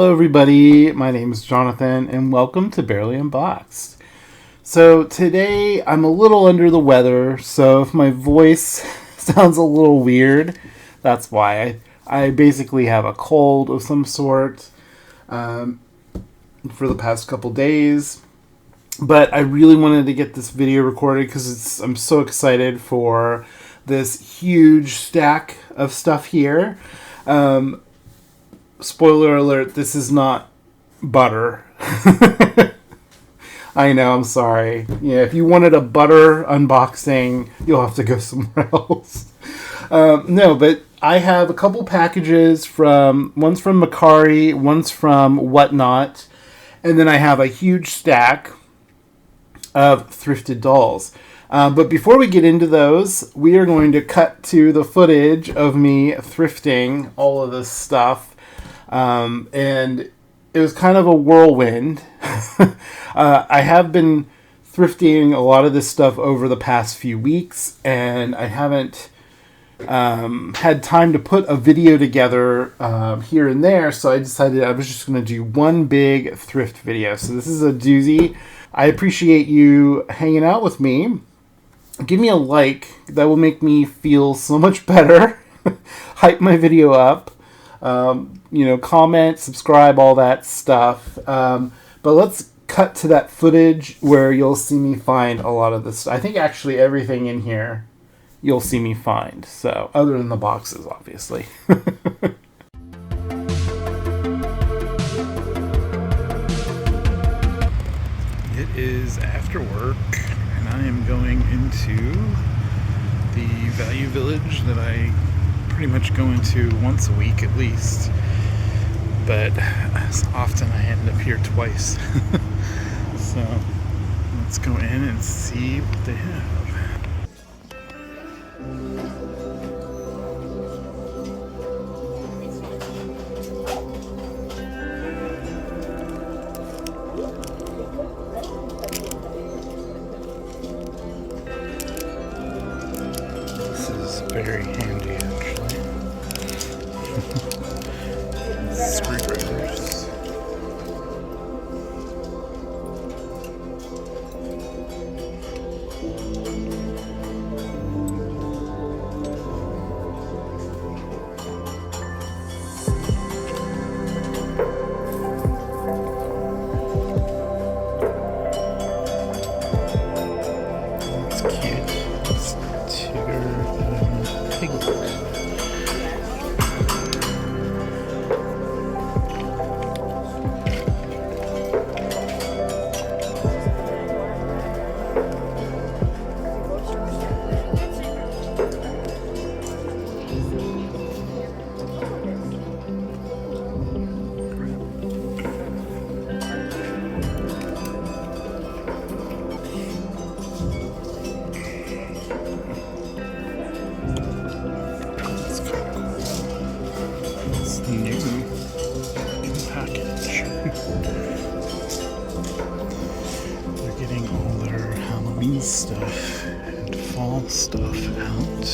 Hello everybody, my name is Jonathan and welcome to Bearly Unboxed. So today I'm a little under the weather, so if my voice sounds a little weird, that's why. I basically have a cold of some sort for the past couple days. But I really wanted to get this video recorded because I'm so excited for this huge stack of stuff here. Spoiler alert, this is not butter. I know, I'm sorry. Yeah, if you wanted a butter unboxing, you'll have to go somewhere else. No, but I have a couple packages one's from Macari, one's from Whatnot, and then I have a huge stack of thrifted dolls. But before we get into those, we are going to cut to the footage of me thrifting all of this stuff. And it was kind of a whirlwind. I have been thrifting a lot of this stuff over the past few weeks, and I haven't had time to put a video together here and there, so I decided I was just going to do one big thrift video. So this is a doozy. I appreciate you hanging out with me. Give me a like. That will make me feel so much better. Hype my video up. Comment, subscribe, all that stuff. But let's cut to that footage where you'll see me find a lot of this. I think actually everything in here you'll see me find. So, other than the boxes, obviously. It is after work, and I am going into the Value Village that I pretty much go into once a week at least, but as often I end up here twice. So let's go in and see what they have. This is very handy, actually. Screwdrivers. That's cute. It's Tigger and Piglet. New package. They're getting all their Halloween stuff and fall stuff out.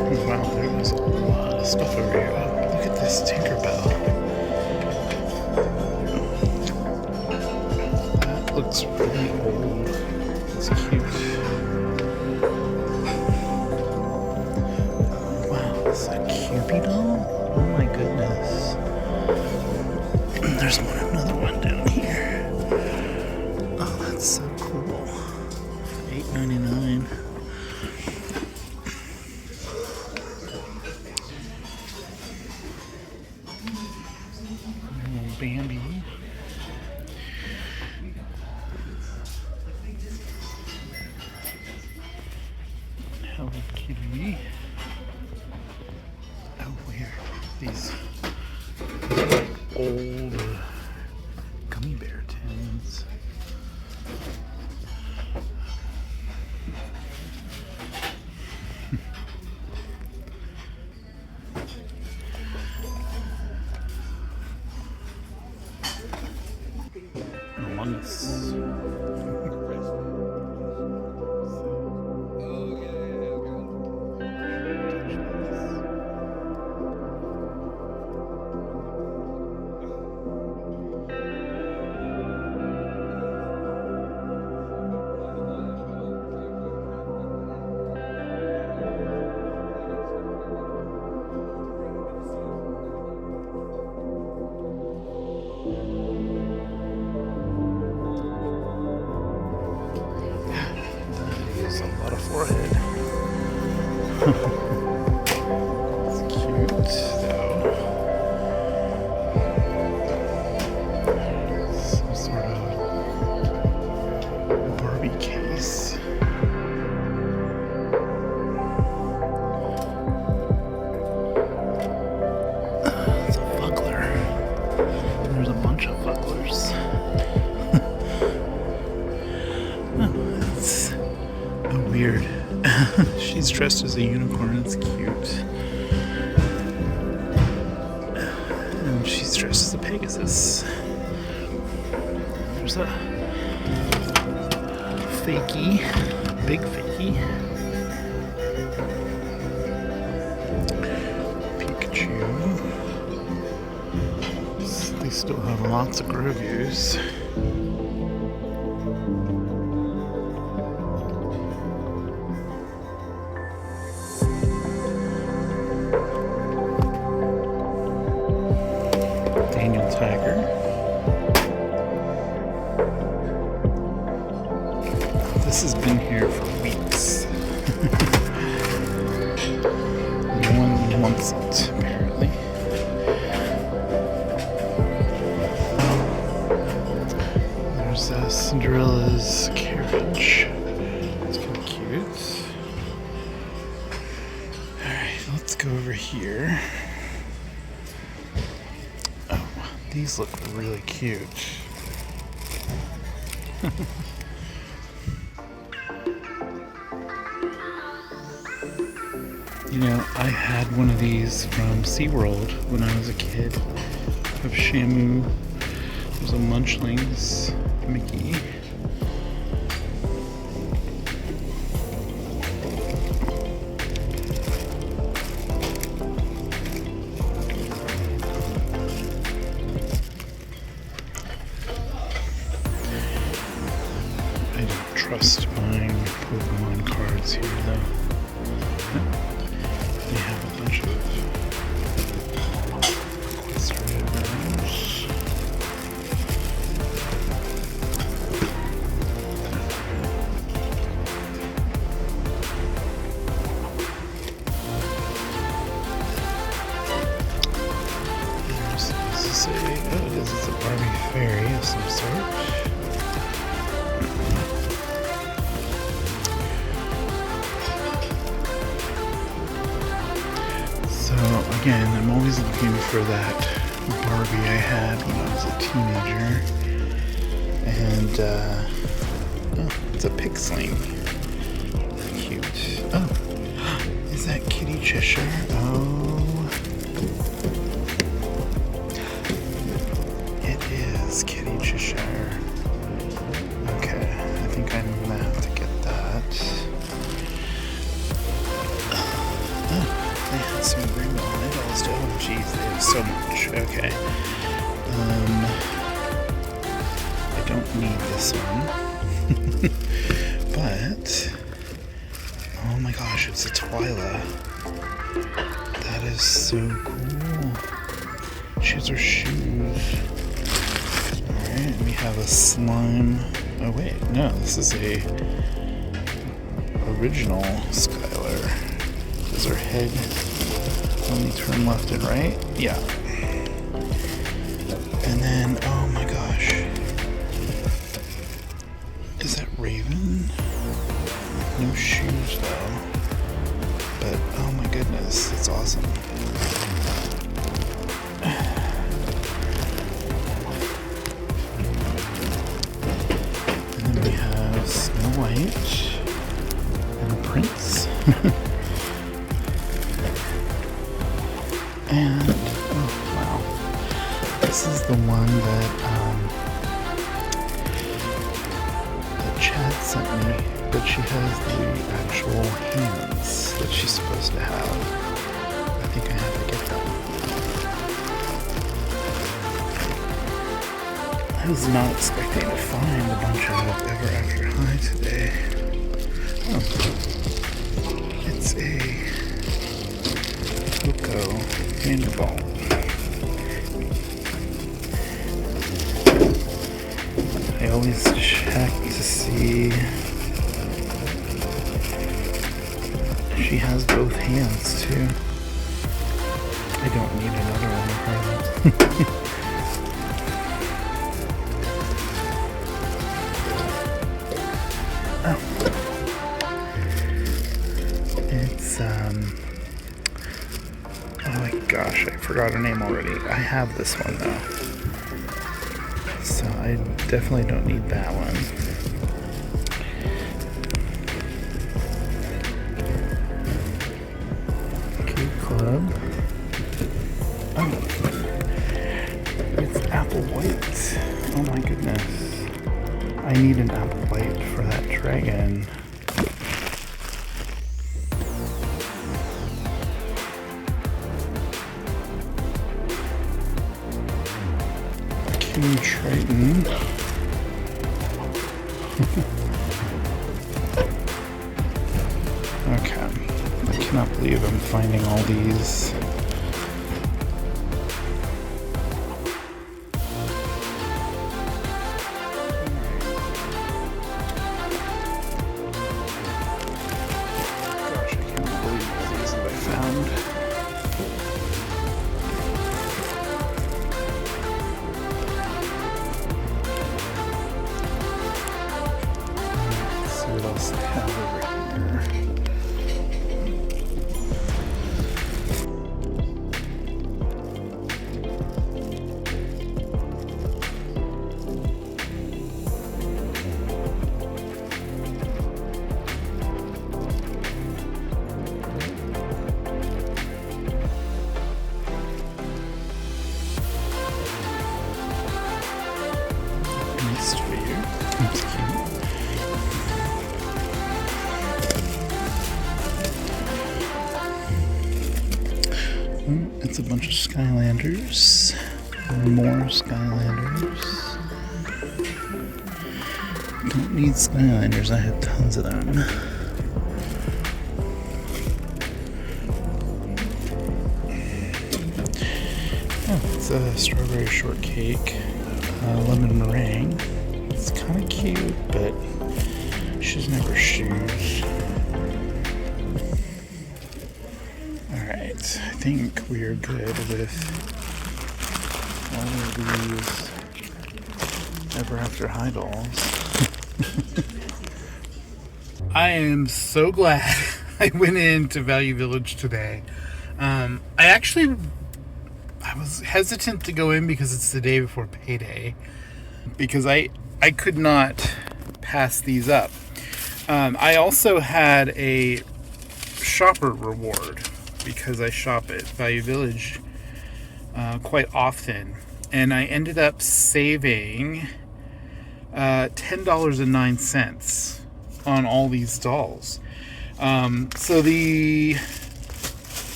Oh, wow, there's a lot of stuff over here. Oh, look at this Tinkerbell. That looks really old. It's cute. Wow, is that a Cupid doll? Oh my goodness. There's another one down here. Oh, that's so cool. $8.99. Little Bambi. Hello Kitty. Oh, where? These old gummy bear tins. Once. She's dressed as a unicorn. It's cute. And she's dressed as a Pegasus. There's a fakie, big fakie. Pikachu. They still have lots of Grogu's. Tiger. This has been here for weeks. No one wants it, apparently. There's Cinderella's carriage. It's kind of cute. Alright, let's go over here. These look really cute. You know, I had one of these from SeaWorld when I was a kid. Of Shamu. There's a Munchlings Mickey. Trust buying Pokemon cards here though. They have a bunch of equestrian items. This is a Barbie fairy of some sort. Again, I'm always looking for that Barbie I had when I was a teenager. And, oh, it's a pig sling. Cute. Oh, is that Kitty Cheshire? Oh. It is Kitty Cheshire. Okay, I think I'm gonna have to get that. They had some rainbow idols. Oh, jeez, they have so much. Okay. I don't need this one. But, oh my gosh, it's a Twyla. That is so cool. She's her shoes. Alright, we have a slime. Oh wait, no, this is a original Skylar. Does her head only turn left and right? Yeah. And then, oh my gosh. Is that Raven? No shoes though. But, oh my goodness, it's awesome. And then we have Snow White and a Prince. And, oh wow, this is the one that Chad sent me, but she has the actual hands that she's supposed to have. I think I have to get them. I was not expecting to find a bunch of Ever After High today. Oh, it's a Coco handball. I always check to see she has both hands too. I don't need another one of her. Oh. It's oh my gosh, I forgot her name already. I have this one though. So I definitely don't need that one. my goodness. I need an apple white for that dragon. King Triton. Okay. I cannot believe I'm finding all these. It's a bunch of Skylanders. More Skylanders. Don't need Skylanders, I have tons of them. Oh, it's a strawberry shortcake, lemon meringue. It's kind of cute, but she doesn't have her shoes. Alright, I think we are good with all of these Ever After High dolls. I am so glad I went into Value Village today. I was hesitant to go in because it's the day before payday, because I could not pass these up. I also had a shopper reward because I shop at Value Village quite often, and I ended up saving $10.09 on all these dolls. So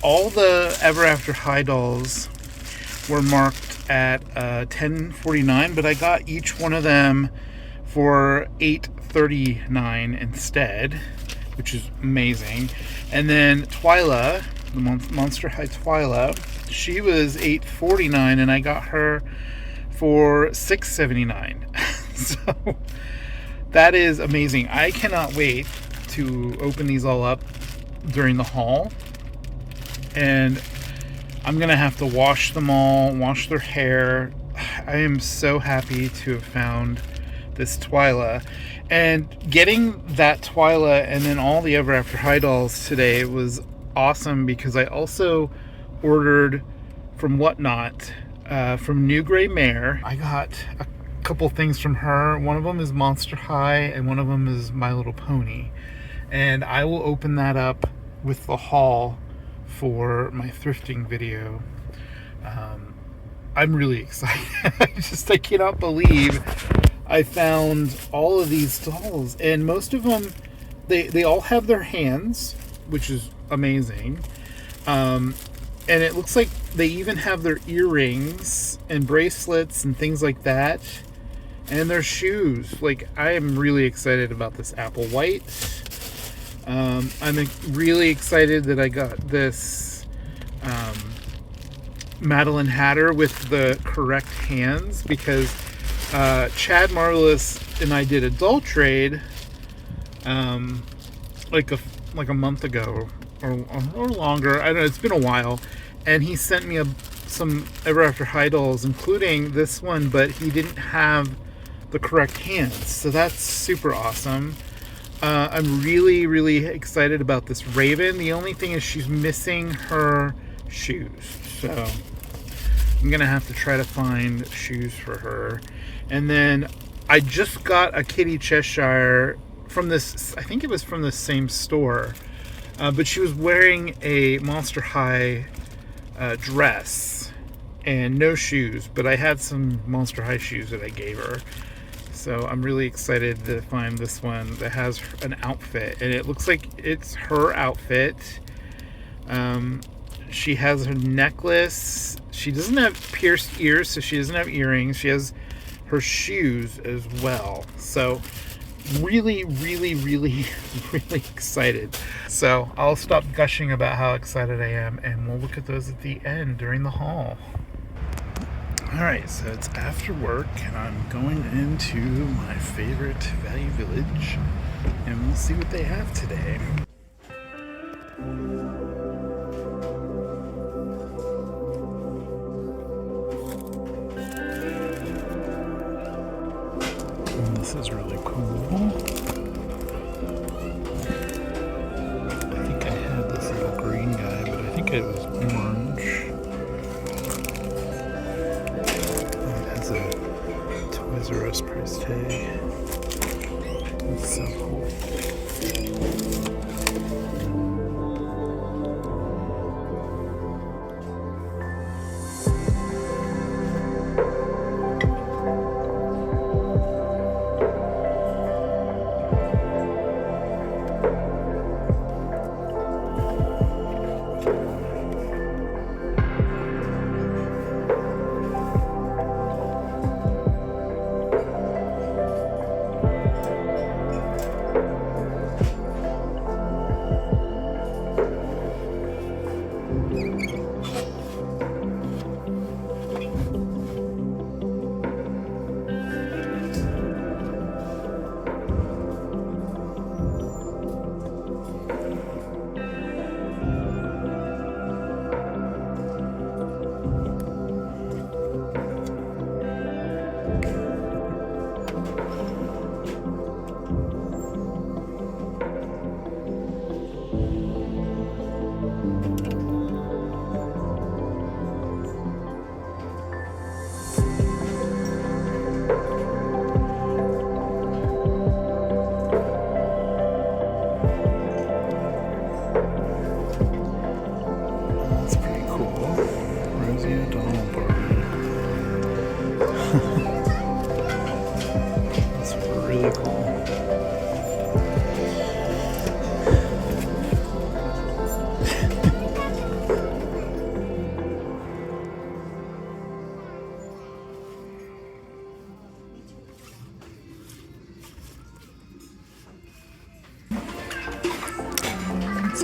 all the Ever After High dolls were marked at $10.49, but I got each one of them for $8.39 instead, which is amazing. And then Twyla, the Monster High Twyla, she was $8.49, and I got her for $6.79. So that is amazing. I cannot wait to open these all up during the haul, and I'm gonna have to wash them all, wash their hair. I am so happy to have found this Twyla, and getting that Twyla and then all the Ever After High dolls today was awesome, because I also ordered from Whatnot from New Gray Mare. I got a couple things from her. One of them is Monster High and one of them is My Little Pony, and I will open that up with the haul for my thrifting video. I'm really excited. I cannot believe I found all of these dolls, and most of them, they all have their hands, which is amazing. And it looks like they even have their earrings and bracelets and things like that, and their shoes. Like, I am really excited about this apple white. I'm really excited that I got this Madeline Hatter with the correct hands, because Chad Marvelous and I did a doll trade like a month ago or longer. I don't know, it's been a while, and he sent me some Ever After High dolls, including this one, but he didn't have the correct hands, so that's super awesome. I'm really, really excited about this Raven. The only thing is she's missing her shoes, so I'm gonna have to try to find shoes for her. And then I just got a Kitty Cheshire from this, I think it was from the same store, but she was wearing a Monster High dress, and no shoes, but I had some Monster High shoes that I gave her. So I'm really excited to find this one that has an outfit, and it looks like it's her outfit. She has her necklace. She doesn't have pierced ears, so she doesn't have earrings. She has her shoes as well. So really, really, really, really excited. So I'll stop gushing about how excited I am, and we'll look at those at the end during the haul. Alright, so it's after work, and I'm going into my favorite Value Village, and we'll see what they have today. This is really cool. I think I had this little green guy, but I think it was orange. It has a Toys R Us price tag. It's so cool.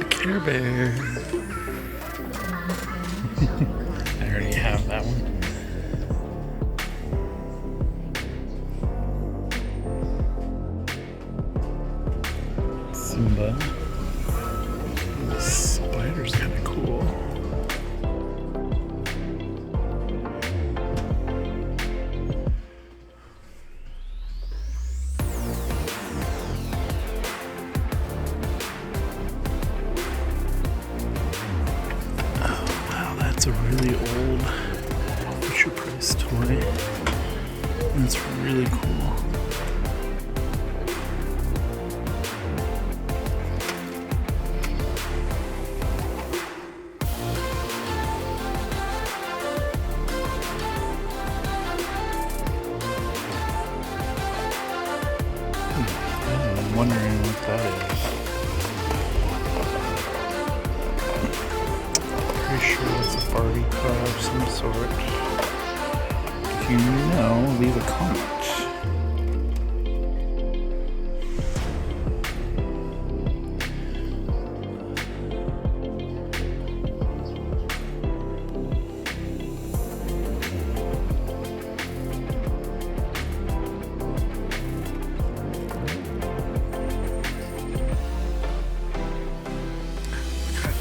Care Bear. I already have that one. Simba. The spider's kind of cool. It's a really old Fisher Price toy, and it's really cool. I'm wondering what that is. Pretty sure it's a Barbie car of some sort. If you know, leave a comment.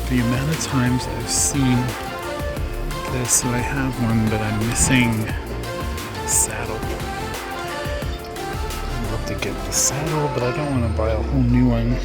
The amount of times I've seen this, so I have one, but I'm missing the saddle. I'd love to get the saddle, but I don't want to buy a whole new one.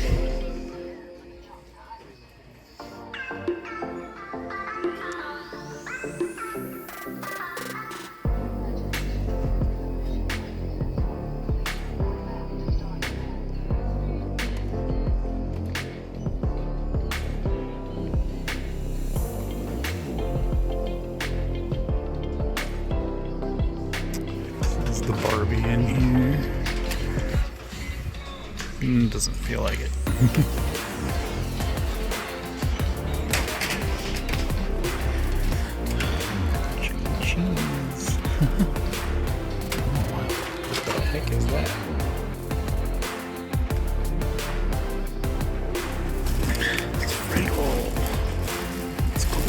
Doesn't feel like it. Cheese. What the heck is that? It's Frinkle. It's cool.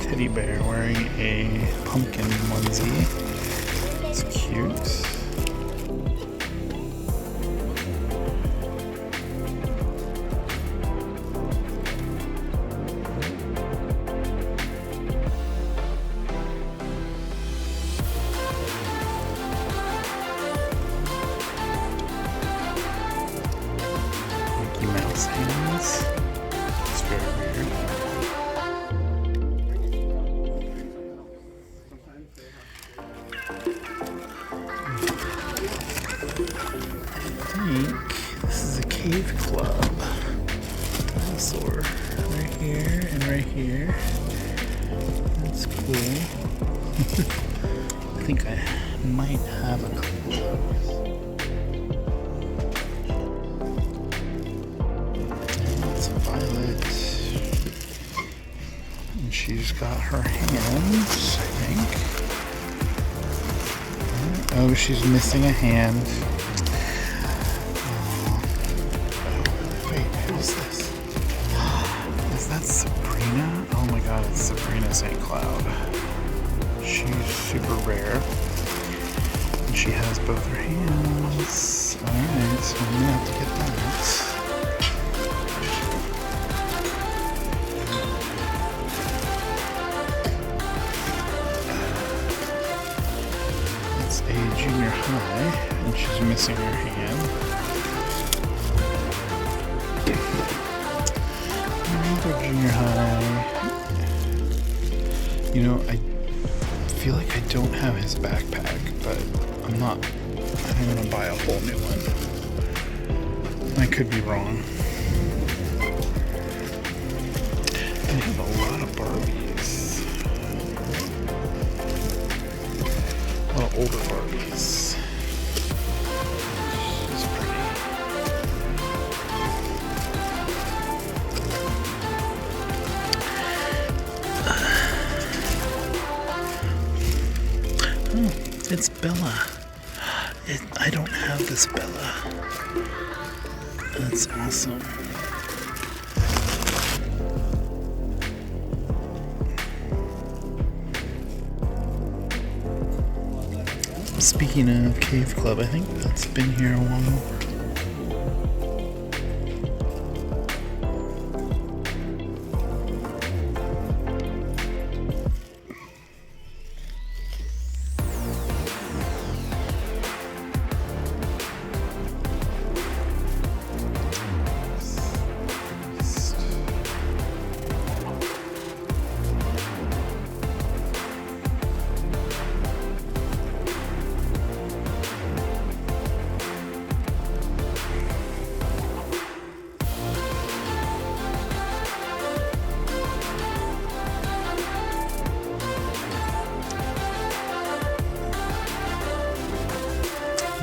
Teddy bear wearing a pumpkin onesie. It's cute. Mickey Mouse hands. It's very weird. This is a cave club. Dinosaur right here and right here. That's cool. I think I might have a couple of those. That's a Violet. And she's got her hands, I think. Oh, she's missing a hand. Who's this? Is that Sabrina? Oh my god, it's Sabrina St. Cloud. She's super rare. And she has both her hands. Alright, so I'm gonna have to get that. It's a junior high, and she's missing her hand. Junior high. You know, I feel like I don't have his backpack, but I'm gonna buy a whole new one. I could be wrong. They have a lot of Barbies. A lot of older Barbies. She's pretty. It's Bella. I don't have this Bella. That's awesome. Speaking of Cave Club, I think that's been here a while.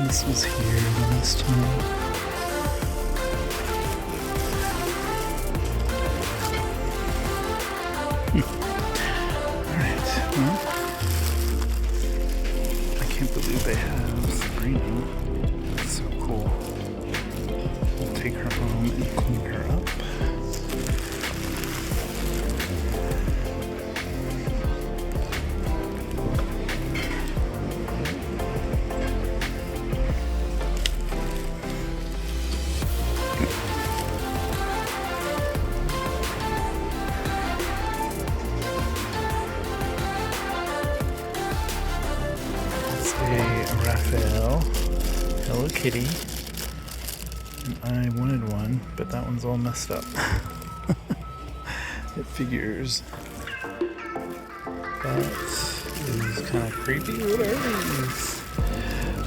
This was here the last time. Alright, well, I can't believe they have Sabrina. That's so cool. We'll take her home and clean her up. Raphael, Hello Kitty. I wanted one, but that one's all messed up. figures. That is kind of creepy. What are these?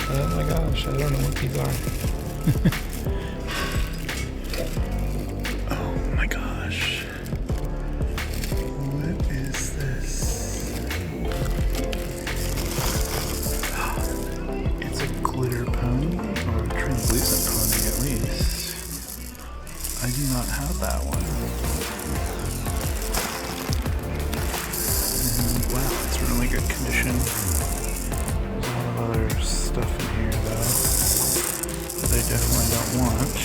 Oh my gosh, I don't know what these are. Oh my gosh. What is this? It's a glitter pony, or a translucent pony at least. I do not have that one. And wow, it's in really good condition. There's a lot of other stuff in here though that I definitely don't want.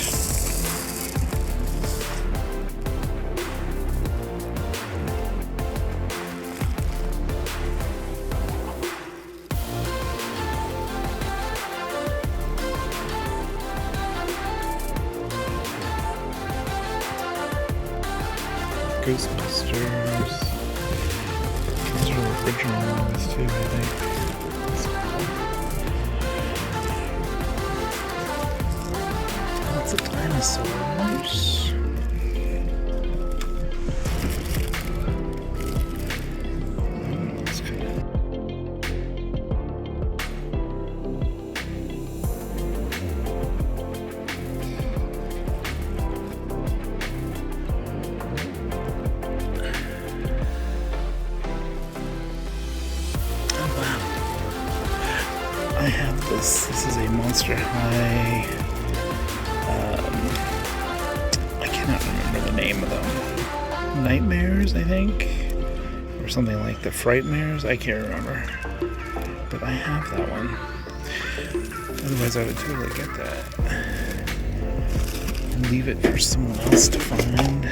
Ghostbusters. These are original ones too, I think. Lots of dinosaurs. That's good. I have this. This is a Monster High. I cannot remember the name of them. Nightmares, I think, or something like the Frightmares. I can't remember, but I have that one. Otherwise, I would totally get that. And leave it for someone else to find.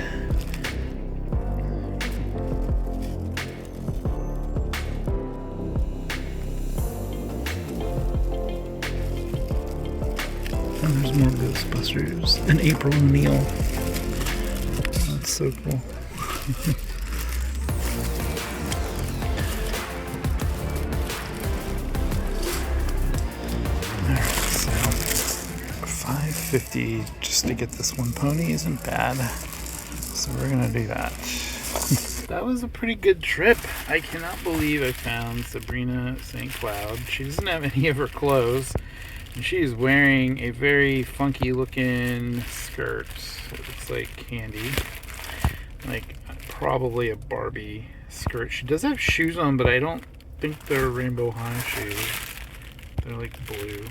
And there's more Ghostbusters. And April O'Neil. That's so cool. Alright, so $5.50 just to get this one pony isn't bad. So we're gonna do that. That was a pretty good trip. I cannot believe I found Sabrina St. Cloud. She doesn't have any of her clothes. And she is wearing a very funky looking skirt. It looks like candy. Like probably a Barbie skirt. She does have shoes on, but I don't think they're rainbow high shoes. They're like blue.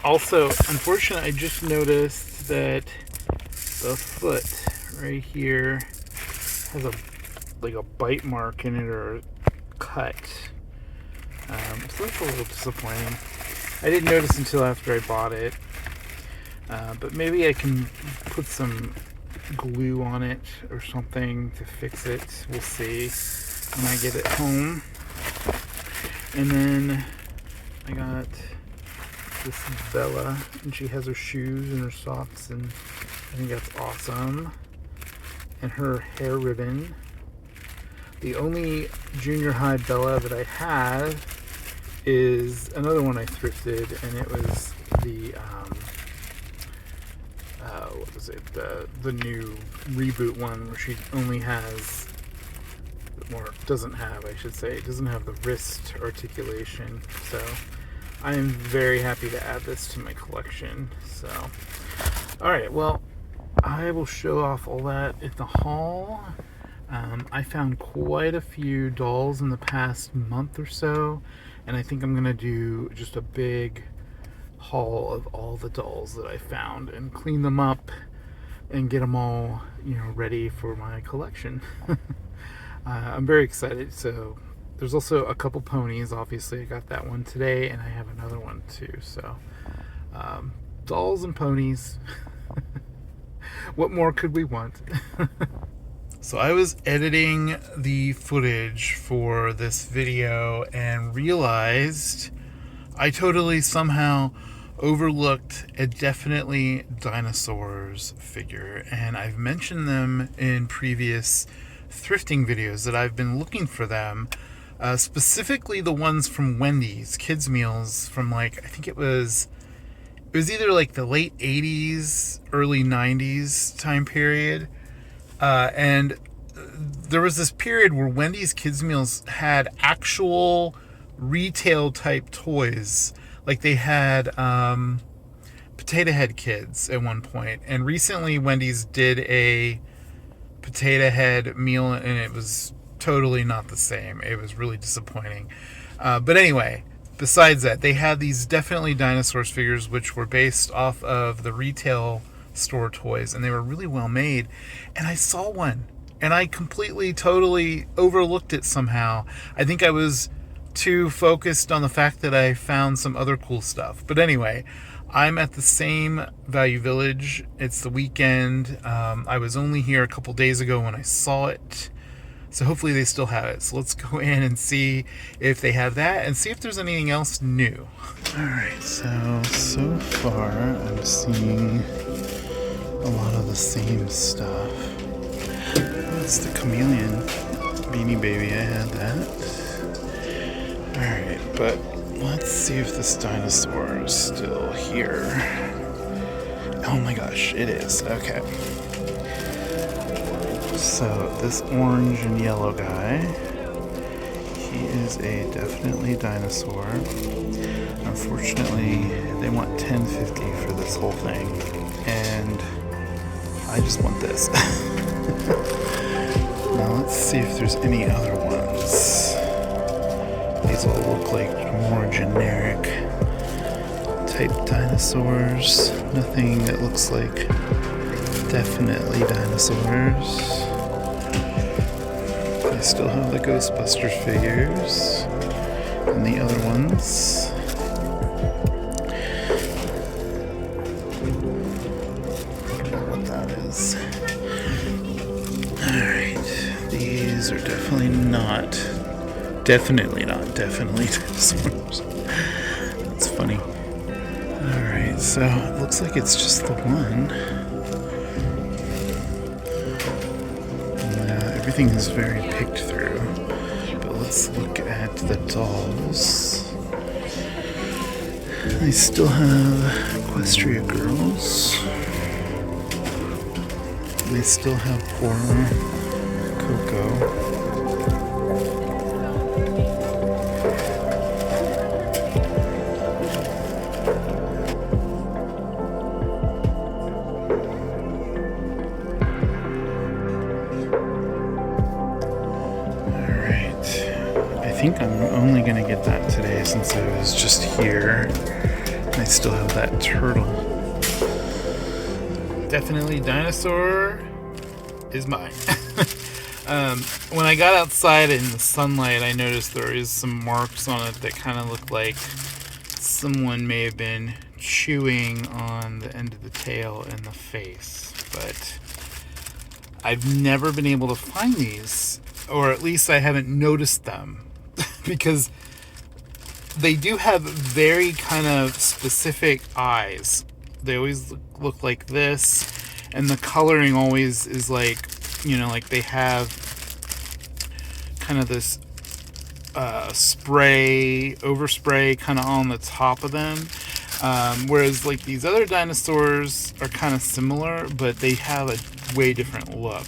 Also, unfortunately, I just noticed that the foot right here has a bite mark in it or a cut. So that's a little disappointing. I didn't notice until after I bought it. But maybe I can put some glue on it or something to fix it. We'll see when I get it home. And then I got this Bella, and she has her shoes and her socks, and I think that's awesome. And her hair ribbon. The only junior high Bella that I have is another one I thrifted, and it was the what was it? The new reboot one where she only has, or doesn't have, I should say, doesn't have the wrist articulation. So I am very happy to add this to my collection. So, all right, well, I will show off all that at the haul. I found quite a few dolls in the past month or so, and I think I'm gonna do just a big haul of all the dolls that I found and clean them up and get them all, ready for my collection. I'm very excited. So there's also a couple ponies. Obviously, I got that one today, and I have another one too. So dolls and ponies. What more could we want? So I was editing the footage for this video and realized I totally somehow overlooked a definitely dinosaurs figure, and I've mentioned them in previous thrifting videos that I've been looking for them, specifically the ones from Wendy's kids meals from I think it was either the late 80s, early 90s time period. And there was this period where Wendy's Kids Meals had actual retail type toys. Like they had Potato Head Kids at one point. And recently Wendy's did a Potato Head meal, and it was totally not the same. It was really disappointing. But anyway, besides that, they had these Definitely Dinosaurs figures, which were based off of the retail store toys, and they were really well made. And I saw one, and I completely, totally overlooked it somehow. I think I was too focused on the fact that I found some other cool stuff. But anyway, I'm at the same Value Village. It's the weekend. I was only here a couple days ago when I saw it. So hopefully they still have it. So let's go in and see if they have that and see if there's anything else new. Alright, so far I'm seeing a lot of the same stuff. That's the chameleon Beanie Baby. I had that. Alright, but let's see if this dinosaur is still here. Oh my gosh, it is. Okay. So this orange and yellow guy, he is a Definitely Dinosaur. Unfortunately, they want $10.50 for this whole thing, and I just want this. Now let's see if there's any other ones. These all look like more generic type dinosaurs. Nothing that looks like Definitely Dinosaurs. I still have the Ghostbusters figures and the other ones. I don't know what that is. Alright, these are definitely not dinosaurs. That's funny. Alright, so it looks like it's just the one. Everything is very picked through, but let's look at the dolls. I still have Equestria Girls. They still have poor Coco. I think I'm only going to get that today since I was just here. I still have that turtle. Definitely Dinosaur is mine. When I got outside in the sunlight, I noticed there is some marks on it that kind of look like someone may have been chewing on the end of the tail and the face. But I've never been able to find these, or at least I haven't noticed them. Because they do have very kind of specific eyes. They always look like this, and the coloring always is like, like they have kind of this overspray kind of on the top of them. Whereas like these other dinosaurs are kind of similar, but they have a way different look.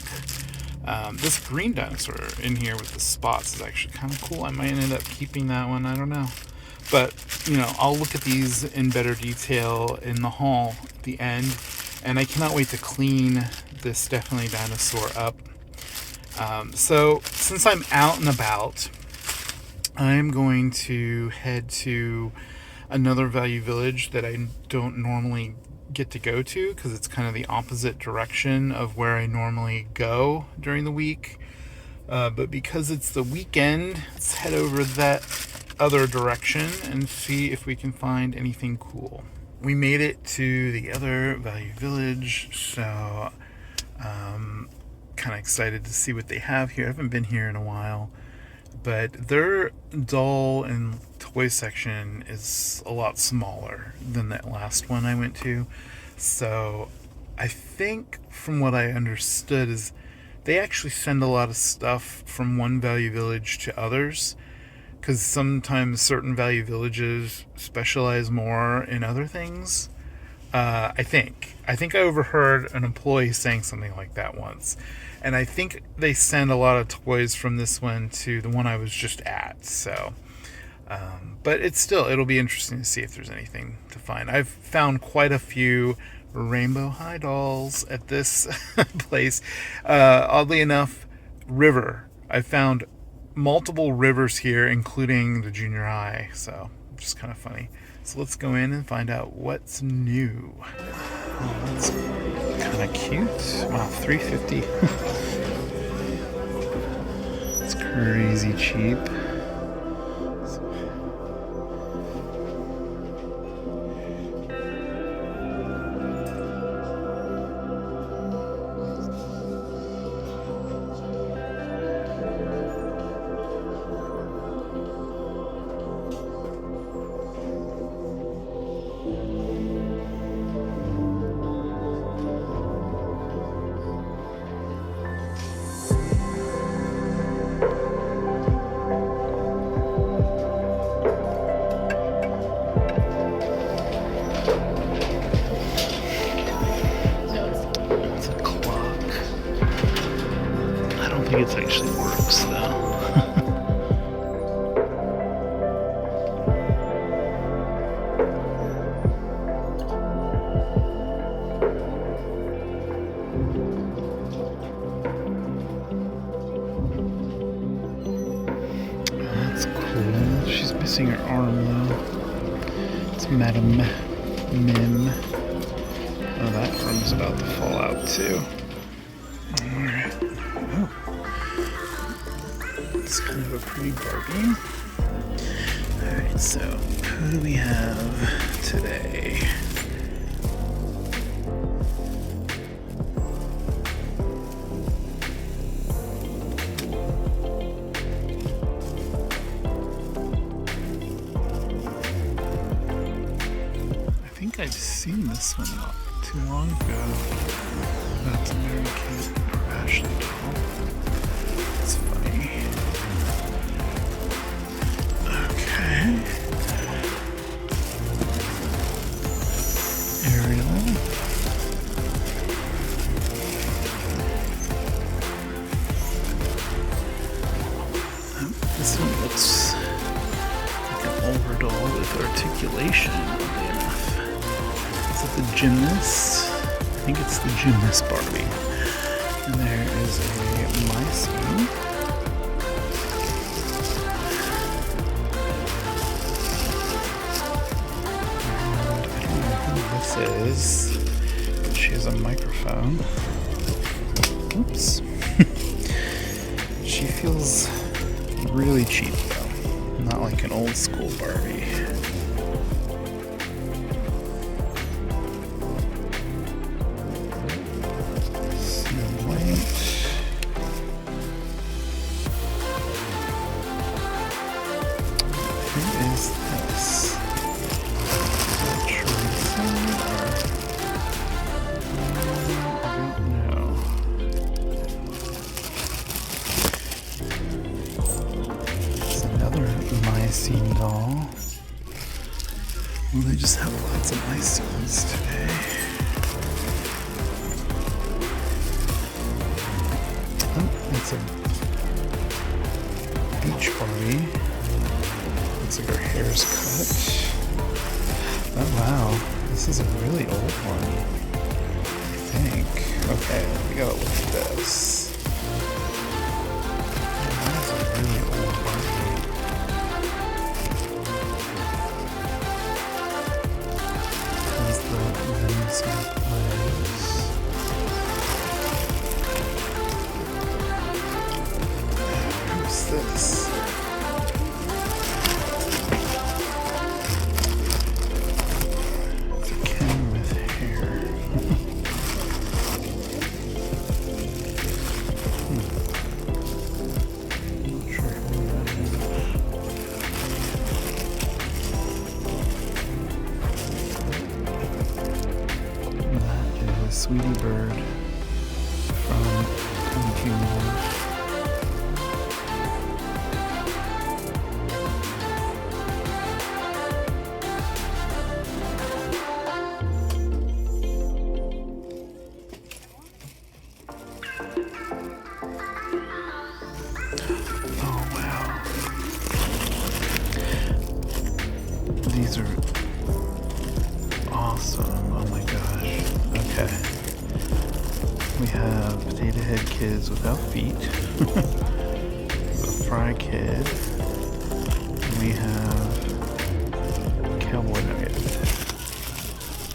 This green dinosaur in here with the spots is actually kind of cool. I might end up keeping that one. I don't know. But, I'll look at these in better detail in the haul at the end. And I cannot wait to clean this Definitely Dinosaur up. So, since I'm out and about, I'm going to head to another Value Village that I don't normally get to go to because it's kind of the opposite direction of where I normally go during the week. But because it's the weekend, let's head over that other direction and see if we can find anything cool. We made it to the other Value Village, so kind of excited to see what they have here. I haven't been here in a while, but their doll and toy section is a lot smaller than that last one I went to. So I think from what I understood is they actually send a lot of stuff from one Value Village to others, because sometimes certain Value Villages specialize more in other things. I think. I think I overheard an employee saying something like that once. And I think they send a lot of toys from this one to the one I was just at. So, but it'll be interesting to see if there's anything to find. I've found quite a few rainbow high dolls at this place. Oddly enough, River. I found multiple Rivers here, including the junior high. So, just kind of funny. So let's go in and find out what's new. Oh, that's kind of cute. Wow, $3.50. It's crazy cheap. I think it actually works though. That's cool. She's missing her arm though. It's Madame Mim. Oh, that arm's about to fall out too. Alright. Oh. It's kind of a pretty Barbie. Alright, so who do we have today? I think I've seen this one not too long ago. That's Mary Kate or Ashley doll. That's funny. Okay. Ariel. This one looks like an older doll with articulation, oddly enough. Is it the gymnast? I think it's the gymnast Barbie. And there is a mice one. And I don't know who this is, but she has a microphone. Oops. She feels really cheap though, not like an old school Barbie. Doll. Well, they just have lots of nice ones today. Oh, it's a beach Barbie. Looks like her hair's cut. Oh wow, this is a really old one, I think. Okay, we gotta look at this. Oh, that's a really old Barbie. Who's this? It's a Ken with hair. Not sure who that is. Sweetie Bird from Erasmus More. We have Potato Head Kids Without Feet. The Fry Kid. We have Cowboy Nugget.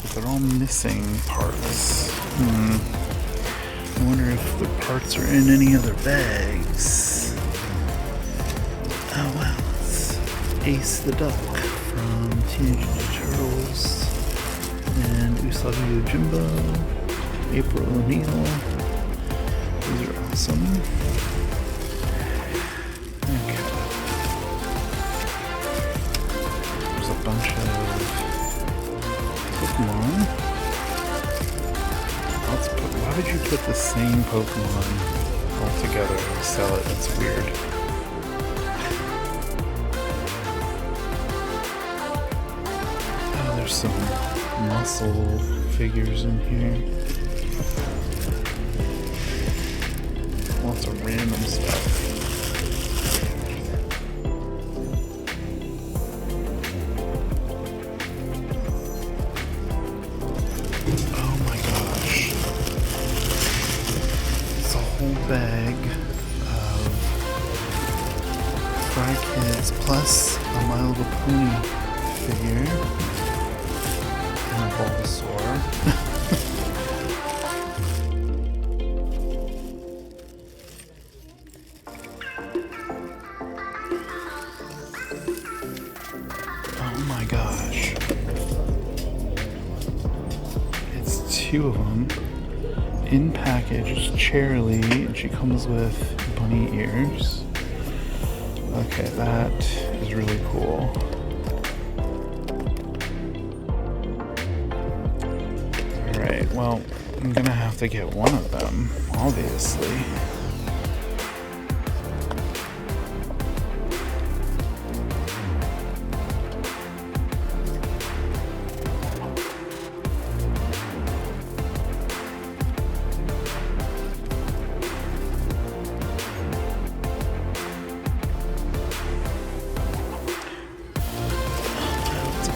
But they're all missing parts. I wonder if the parts are in any other bags. Oh wow, it's Ace the Duck from Teenage Ninja Turtles. And Usagi Yojimbo. April O'Neil. These are awesome. Okay. There's a bunch of Pokemon. Why would you put the same Pokemon all together and sell it? That's weird. Oh, there's some muscle figures in here. Lots of random stuff. Oh my gosh. It's a whole bag of Fry Kids plus a My Little Pony figure and a Bulbasaur. Two of them in package. Cherry, and she comes with bunny ears. Okay, that is really cool. Alright, well, I'm gonna have to get one of them, obviously.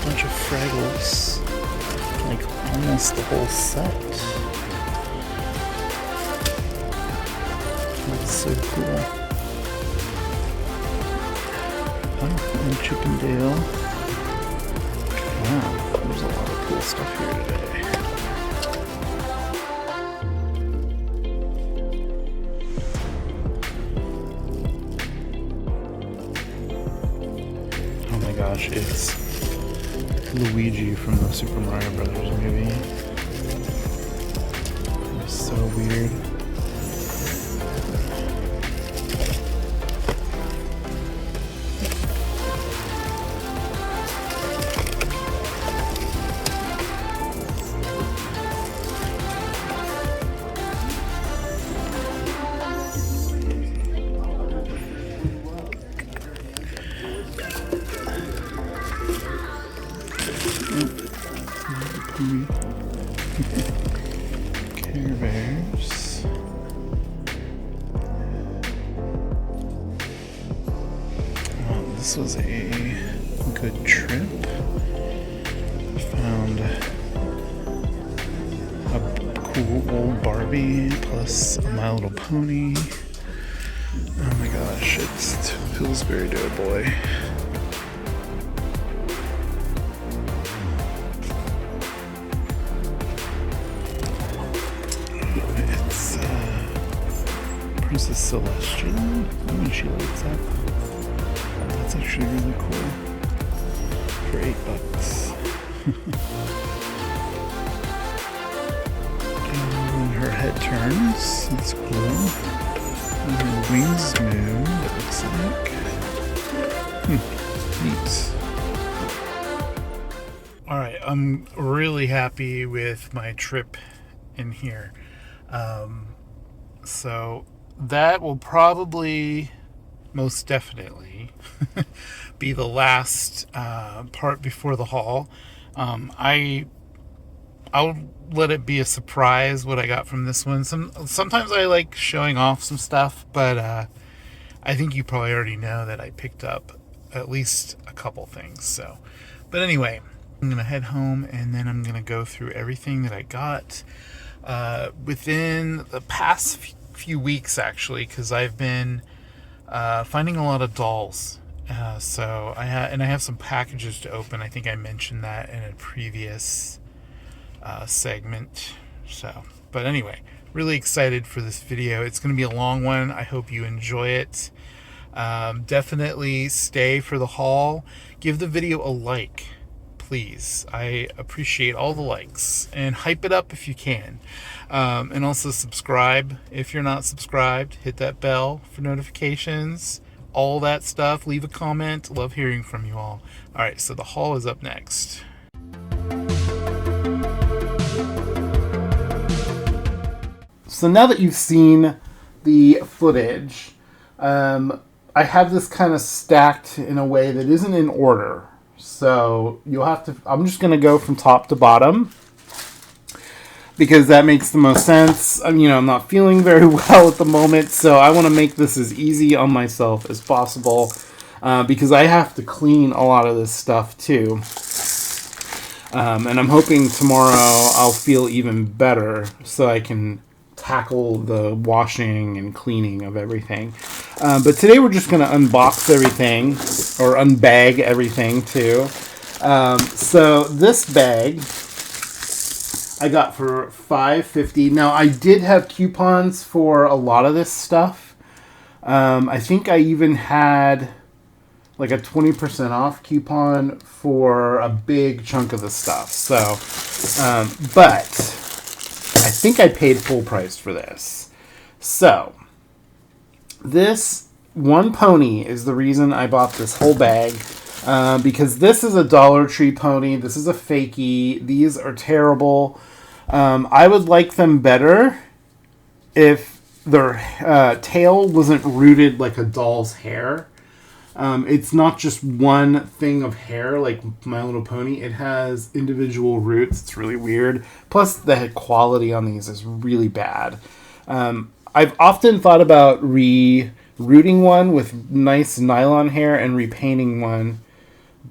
Bunch of Fraggles, like almost the whole set. That's so cool. Oh, and Chip and Dale. Wow, there's a lot of cool stuff here today. Oh my gosh, it's Luigi from the Super Mario Brothers movie. It's so weird. Care Bears. Well, this was a good trip. Found a cool old Barbie plus a My Little Pony. Oh my gosh, it feels very Doughboy. Princess Celestial. When she lights up. That's actually really cool. For $8. And her head turns. That's cool. And her wings move, it looks like. Neat. Alright, I'm really happy with my trip in here. So that will probably, most definitely, be the last part before the haul. I'll let it be a surprise what I got from this one. Sometimes I like showing off some stuff, but I think you probably already know that I picked up at least a couple things. So, but anyway, I'm gonna head home and then I'm gonna go through everything that I got. within the past few weeks, actually, because I've been finding a lot of dolls. So I have some packages to open. I think I mentioned that in a previous segment. So, but anyway, really excited for this video. It's going to be a long one. I hope you enjoy it. Definitely stay for the haul. Give the video a like, please. I appreciate all the likes, and hype it up if you can. And also subscribe if you're not subscribed. Hit that bell for notifications, all that stuff. Leave a comment. Love hearing from you all. All right, so the haul is up next. So now that you've seen the footage, I have this kind of stacked in a way that isn't in order. So you'll have to, I'm just going to go from top to bottom because that makes the most sense. I'm not feeling very well at the moment, so I want to make this as easy on myself as possible because I have to clean a lot of this stuff too. And I'm hoping tomorrow I'll feel even better so I can tackle the washing and cleaning of everything. But today we're just going to unbox everything, or unbag everything too. So this bag I got for $5.50. Now I did have coupons for a lot of this stuff. I think I even had like a 20% off coupon for a big chunk of the stuff. So, but I think I paid full price for this. So, this one pony is the reason I bought this whole bag. Because this is a Dollar Tree pony. This is a fakie. These are terrible. I would like them better if their tail wasn't rooted like a doll's hair. It's not just one thing of hair like My Little Pony. It has individual roots. It's really weird. Plus, the quality on these is really bad. I've often thought about rooting one with nice nylon hair and repainting one.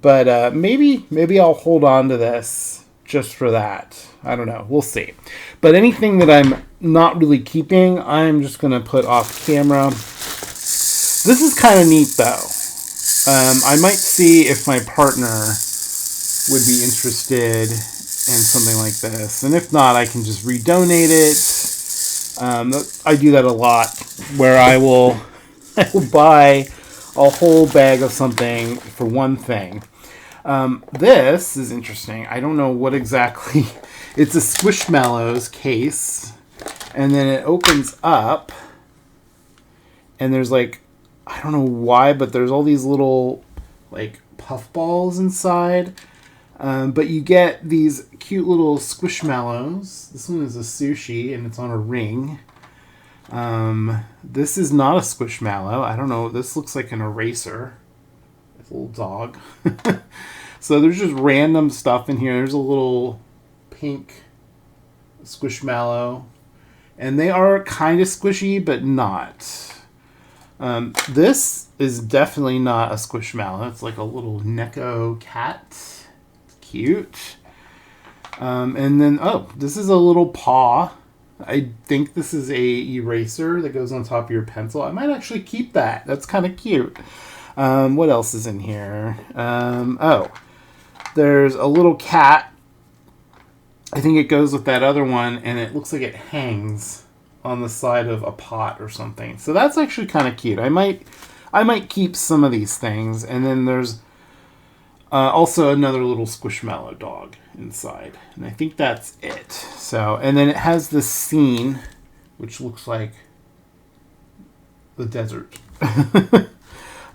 But maybe I'll hold on to this just for that. I don't know. We'll see. But anything that I'm not really keeping, I'm just going to put off camera. This is kind of neat, though. I might see if my partner would be interested in something like this. And if not, I can just redonate it. I do that a lot, where I will buy a whole bag of something for one thing. This is interesting. I don't know what exactly. It's a Squishmallows case, and then it opens up, and there's like, I don't know why, but there's all these little like puffballs inside. But you get these cute little Squishmallows. This one is a sushi, and it's on a ring. This is not a Squishmallow. I don't know. This looks like an eraser. It's a little dog. So there's just random stuff in here. There's a little pink Squishmallow. And they are kind of squishy, but not. This is definitely not a Squishmallow. It's like a little Neko cat. It's cute. And then, this is a little paw. I think this is a eraser that goes on top of your pencil. I might actually keep that. That's kind of cute. What else is in here? There's a little cat. I think it goes with that other one, and it looks like it hangs on the side of a pot or something. So that's actually kind of cute. I might keep some of these things. And then there's also another little Squishmallow dog inside, and I think that's it. So, and then it has this scene which looks like the desert.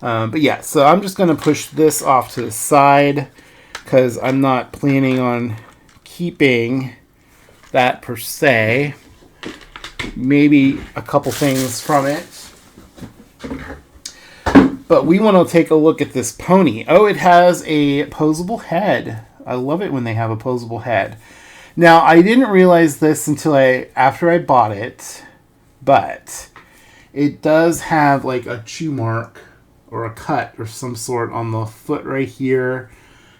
But yeah, so I'm just going to push this off to the side because I'm not planning on keeping that per se. Maybe a couple things from it. But we want to take a look at this pony. Oh, it has a posable head. I love it when they have a posable head. Now, I didn't realize this until after I bought it, but it does have like a chew mark or a cut or some sort on the foot right here,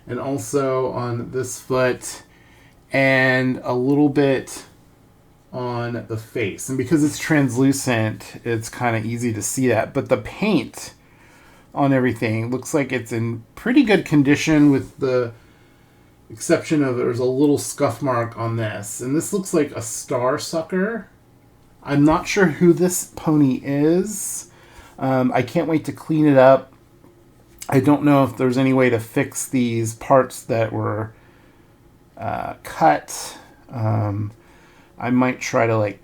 and also on this foot, and a little bit on the face. And because it's translucent, it's kind of easy to see that. But the paint on everything looks like it's in pretty good condition, with the exception of there's a little scuff mark on this. And this looks like a star sucker. I'm not sure who this pony is. I can't wait to clean it up. I don't know if there's any way to fix these parts that were cut. I might try to like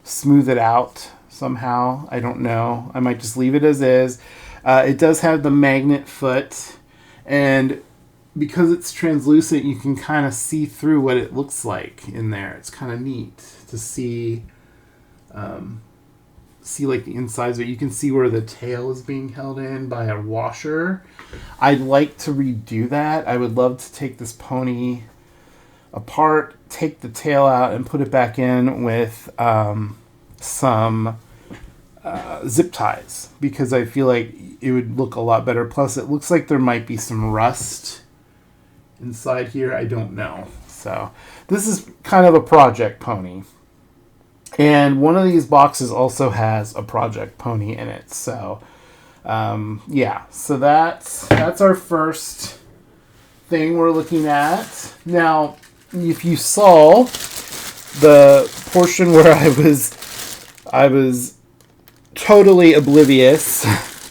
smooth it out somehow. I don't know. I might just leave it as is. It does have the magnet foot, and because it's translucent, you can kind of see through what it looks like in there. It's kind of neat to see like the insides of it. You can see where the tail is being held in by a washer. I'd like to redo that. I would love to take this pony apart, take the tail out, and put it back in with some zip ties, because I feel like it would look a lot better. Plus, it looks like there might be some rust inside here. I don't know. So this is kind of a project pony. And one of these boxes also has a project pony in it. So, yeah. So that's our first thing we're looking at. Now, if you saw the portion where I was totally oblivious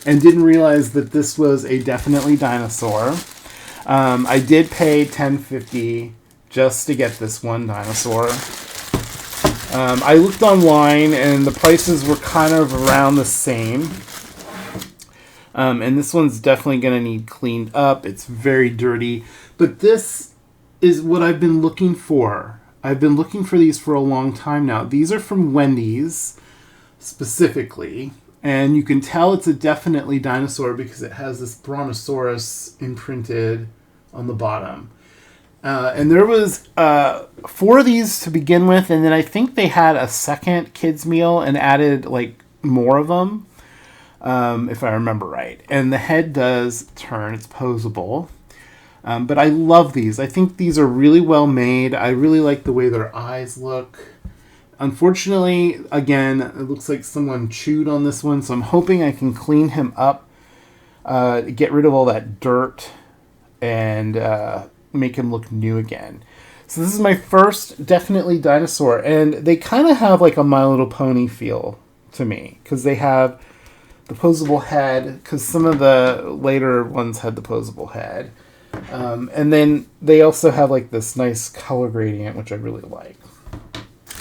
and didn't realize that this was a definitely dinosaur. I did pay $10.50 just to get this one dinosaur. I looked online and the prices were kind of around the same. And this one's definitely going to need cleaned up. It's very dirty. But this is what I've been looking for. I've been looking for these for a long time now. These are from Wendy's specifically. And you can tell it's a definitely dinosaur because it has this brontosaurus imprinted on the bottom. And there was 4 of these to begin with, and then I think they had a second kids meal and added like more of them, if I remember right. And the head does turn; it's posable. But I love these. I think these are really well made. I really like the way their eyes look. Unfortunately, again, it looks like someone chewed on this one, so I'm hoping I can clean him up, get rid of all that dirt, and make him look new again. So this is my first definitely dinosaur, and they kind of have like a My Little Pony feel to me, because they have the posable head, because some of the later ones had the posable head. And then they also have like this nice color gradient, which I really like.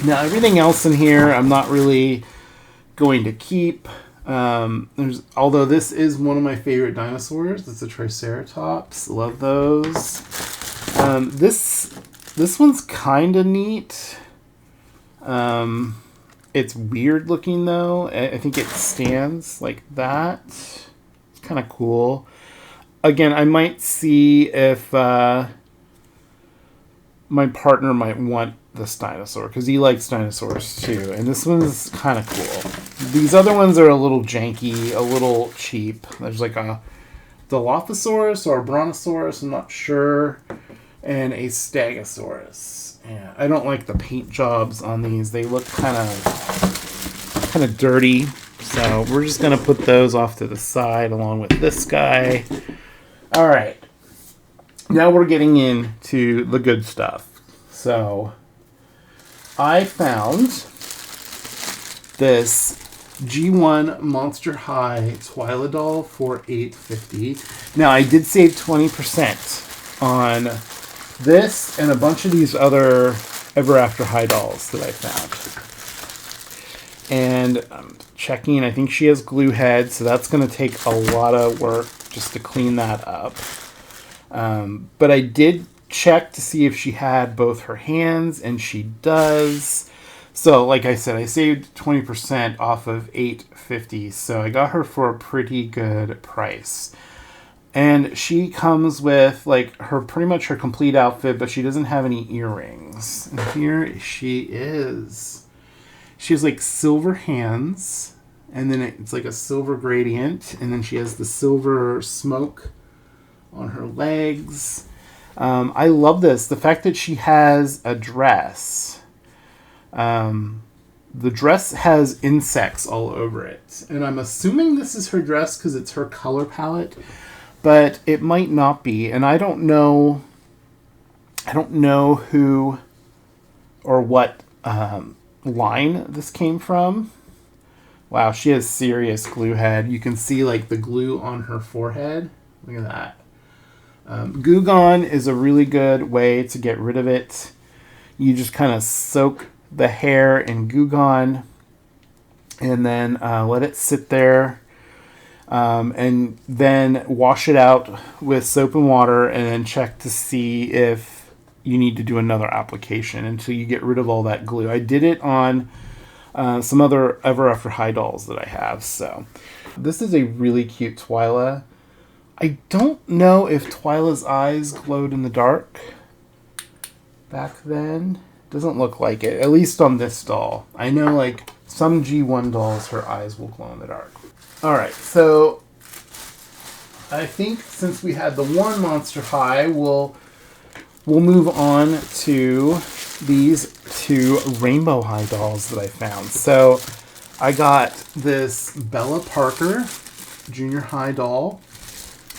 Now everything else in here I'm not really going to keep. Although this is one of my favorite dinosaurs. It's a Triceratops. Love those. This one's kind of neat. It's weird looking though. I think it stands like that. It's kind of cool. Again, I might see if my partner might want this dinosaur, because he likes dinosaurs too. And this one's kind of cool. These other ones are a little janky, a little cheap. There's like a Dilophosaurus or a Brontosaurus, I'm not sure, and a Stegosaurus. Yeah, I don't like the paint jobs on these. They look kind of dirty. So we're just going to put those off to the side along with this guy. All right. Now we're getting into the good stuff. So I found this G1 Monster High Twyla doll for $8.50. Now I did save 20% on this and a bunch of these other Ever After High dolls that I found. And I'm checking, I think she has glue head, so that's going to take a lot of work just to clean that up. But I did check to see if she had both her hands, and she does. So, like I said, I saved 20% off of $8.50, so I got her for a pretty good price. And she comes with, like, pretty much her complete outfit, but she doesn't have any earrings. And here she is. She has, like, silver hands, and then it's like a silver gradient, and then she has the silver smoke on her legs. I love this. The fact that she has a dress. The dress has insects all over it. And I'm assuming this is her dress because it's her color palette. But it might not be. And I don't know who or what line this came from. Wow, she has serious glue head. You can see like the glue on her forehead. Look at that. Goo Gone is a really good way to get rid of it. You just kind of soak the hair in Goo Gone and then let it sit there. And then wash it out with soap and water and then check to see if you need to do another application until you get rid of all that glue. I did it on some other Ever After High dolls that I have. So this is a really cute Twyla. I don't know if Twyla's eyes glowed in the dark back then. Doesn't look like it, at least on this doll. I know like some G1 dolls, her eyes will glow in the dark. Alright, so I think since we had the one Monster High, we'll move on to these two Rainbow High dolls that I found. So I got this Bella Parker Junior High doll,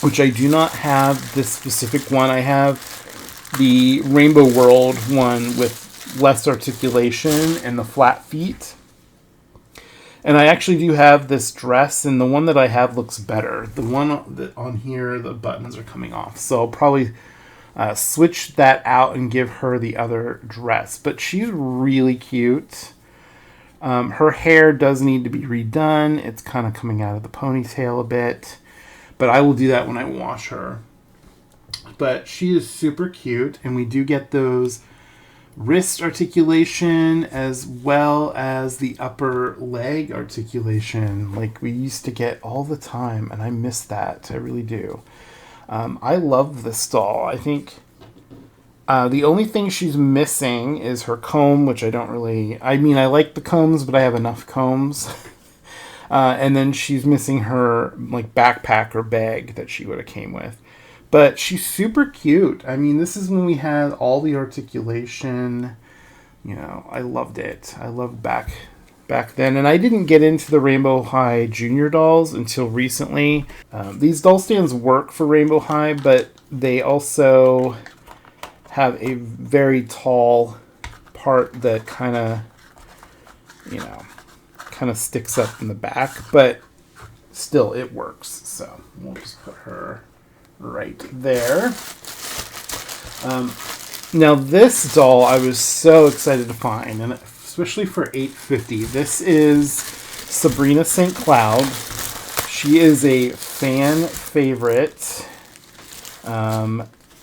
which I do not have this specific one. I have the Rainbow World one with less articulation and the flat feet. And I actually do have this dress, and the one that I have looks better. The one that on here, the buttons are coming off. So I'll probably switch that out and give her the other dress. But she's really cute. Her hair does need to be redone. It's kind of coming out of the ponytail a bit. But I will do that when I wash her. But she is super cute. And we do get those wrist articulation as well as the upper leg articulation like we used to get all the time. And I miss that. I really do. I love this doll. I think the only thing she's missing is her comb, which I don't really... I mean, I like the combs, but I have enough combs. And then she's missing her like backpack or bag that she would have came with. But she's super cute. I mean, this is when we had all the articulation. You know, I loved it. I loved back then. And I didn't get into the Rainbow High Junior dolls until recently. These doll stands work for Rainbow High, but they also have a very tall part that kind of, you know, kind of sticks up in the back, but still it works. So we'll just put her right there. Now this doll I was so excited to find, and especially for $8.50. This is Sabrina St. Cloud. She is a fan favorite.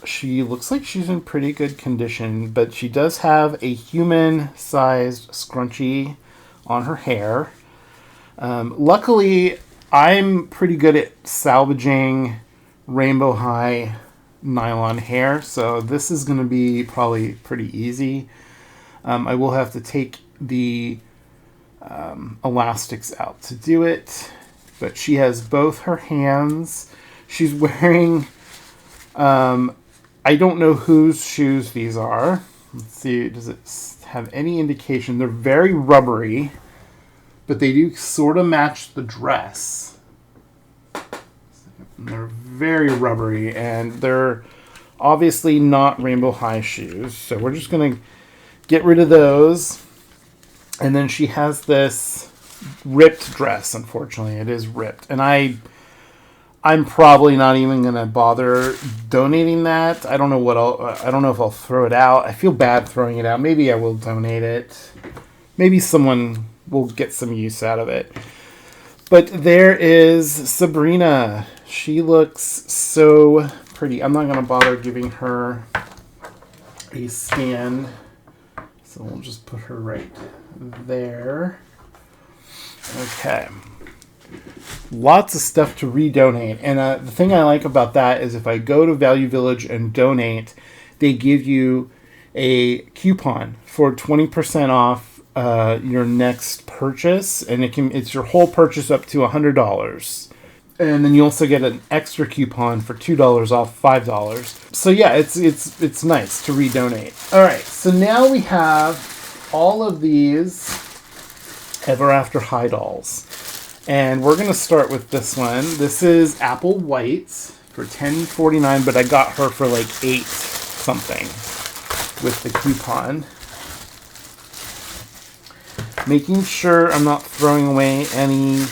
She looks like she's in pretty good condition, but she does have a human-sized scrunchie on her hair. Luckily, I'm pretty good at salvaging Rainbow High nylon hair, so this is going to be probably pretty easy. I will have to take the elastics out to do it, but she has both her hands. She's wearing... I don't know whose shoes these are. Let's see, does it have any indication? They're very rubbery, but they do sort of match the dress. They're very rubbery, and they're obviously not Rainbow High shoes. So we're just going to get rid of those. And then she has this ripped dress, unfortunately. It is ripped. And I'm probably not even going to bother donating that. I don't know I don't know if I'll throw it out. I feel bad throwing it out. Maybe I will donate it. Maybe someone will get some use out of it. But there is Sabrina. She looks so pretty. I'm not going to bother giving her a stand. So we'll just put her right there. Okay. Lots of stuff to redonate. And the thing I like about that is if I go to Value Village and donate, they give you a coupon for 20% off your next purchase. And it's your whole purchase up to $100. And then you also get an extra coupon for $2 off $5. So yeah, it's nice to redonate. All right, so now we have all of these Ever After High dolls. And we're going to start with this one. This is Apple White for $10.49, but I got her for like $8 something with the coupon. Making sure I'm not throwing away any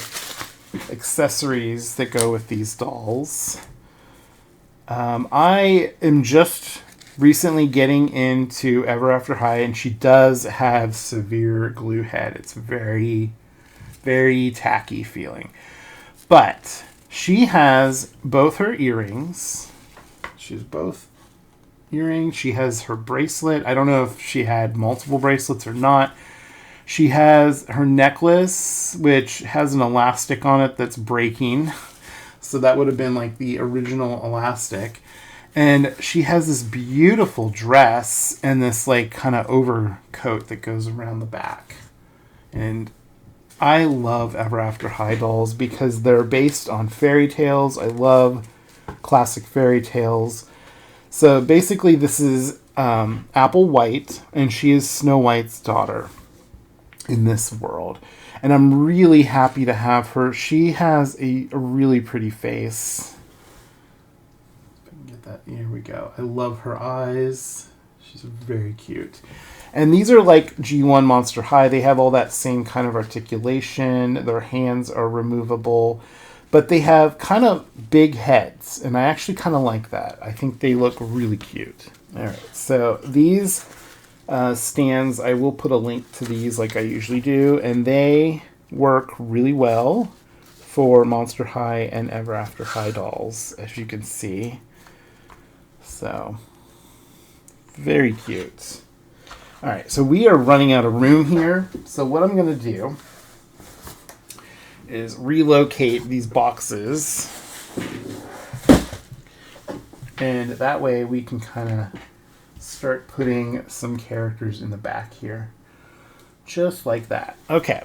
accessories that go with these dolls. I am just recently getting into Ever After High, and she does have severe glue head. It's very, very tacky feeling. But she has both her earrings. She has both earrings. She has her bracelet. I don't know if she had multiple bracelets or not. She has her necklace, which has an elastic on it that's breaking. So that would have been like the original elastic. And she has this beautiful dress and this like kind of overcoat that goes around the back. And I love Ever After High dolls because they're based on fairy tales. I love classic fairy tales. So basically this is Apple White, and she is Snow White's daughter in this world. And I'm really happy to have her. She has a really pretty face. If I can get that, here we go. I love her eyes. She's very cute. And these are like G1 Monster High. They have all that same kind of articulation. Their hands are removable. But they have kind of big heads. And I actually kind of like that. I think they look really cute. All right. So these stands, I will put a link to these like I usually do. And they work really well for Monster High and Ever After High dolls, as you can see. So, very cute. Alright, so we are running out of room here. So what I'm going to do is relocate these boxes. And that way we can kind of start putting some characters in the back here. Just like that. Okay.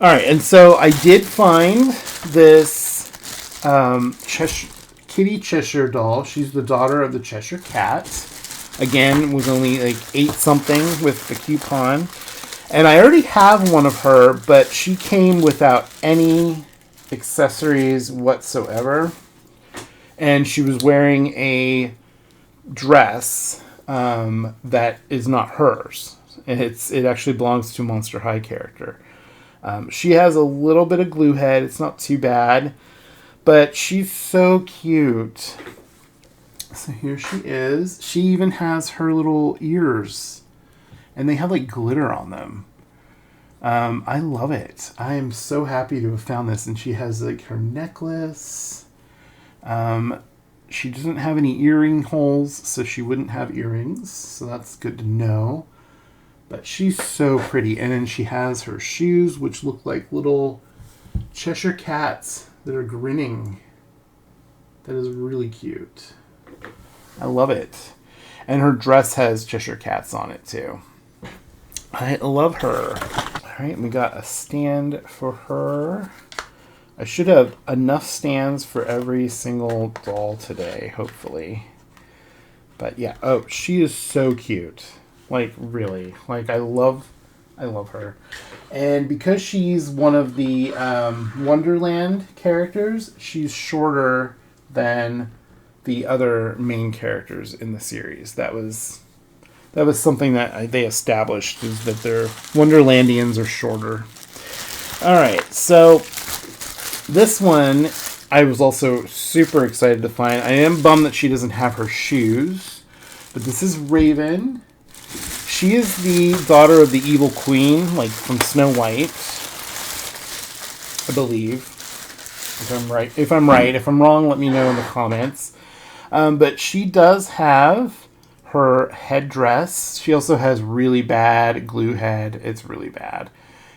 Alright, and so I did find this Kitty Cheshire doll. She's the daughter of the Cheshire Cat. Again, was only like $8 something with the coupon. And I already have one of her, but she came without any accessories whatsoever. And she was wearing a dress that is not hers. It actually belongs to a Monster High character. She has a little bit of glue head. It's not too bad. But she's so cute. So here she is. She even has her little ears. And they have like glitter on them. I love it. I am so happy to have found this. And she has like her necklace. She doesn't have any earring holes, so she wouldn't have earrings. So that's good to know. But she's so pretty. And then she has her shoes, which look like little Cheshire cats that are grinning. That is really cute. I love it. And her dress has Cheshire cats on it too. I love her. Alright, we got a stand for her. I should have enough stands for every single doll today, hopefully. But yeah, oh, she is so cute. Like, really. Like, I love her. And because she's one of the Wonderland characters, she's shorter than the other main characters in the series. That was something that they established, is that their Wonderlandians are shorter. Alright, so this one I was also super excited to find. I am bummed that she doesn't have her shoes. But this is Raven. She is the daughter of the evil queen, like from Snow White, I believe. If I'm right. If I'm wrong, let me know in the comments. But she does have her headdress. She also has really bad glue head. It's really bad.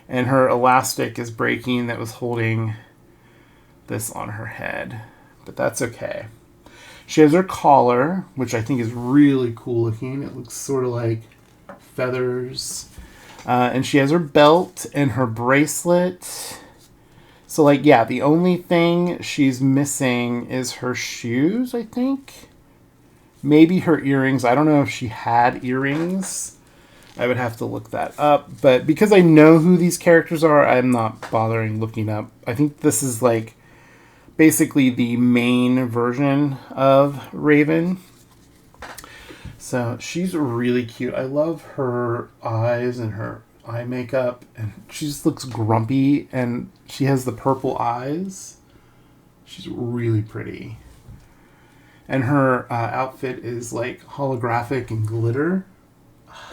And her elastic is breaking that was holding this on her head. But that's okay. She has her collar, which I think is really cool looking. It looks sort of like feathers. And she has her belt and her bracelet. So, like, yeah, the only thing she's missing is her shoes, I think. Maybe her earrings. I don't know if she had earrings. I would have to look that up. But because I know who these characters are, I'm not bothering looking up. I think this is like basically the main version of Raven. So she's really cute. I love her eyes and her eye makeup. And she just looks grumpy. And she has the purple eyes. She's really pretty. And her outfit is like holographic and glitter.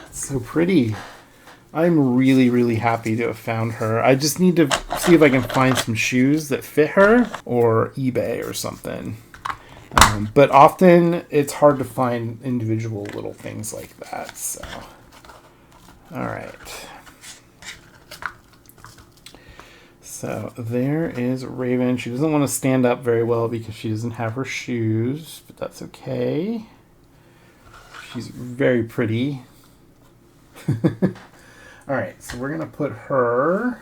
It's so pretty. I'm really, really happy to have found her. I just need to see if I can find some shoes that fit her or eBay or something. But often it's hard to find individual little things like that. So, all right. So there is Raven. She doesn't want to stand up very well because she doesn't have her shoes, but that's okay. She's very pretty. All right, so we're gonna put her.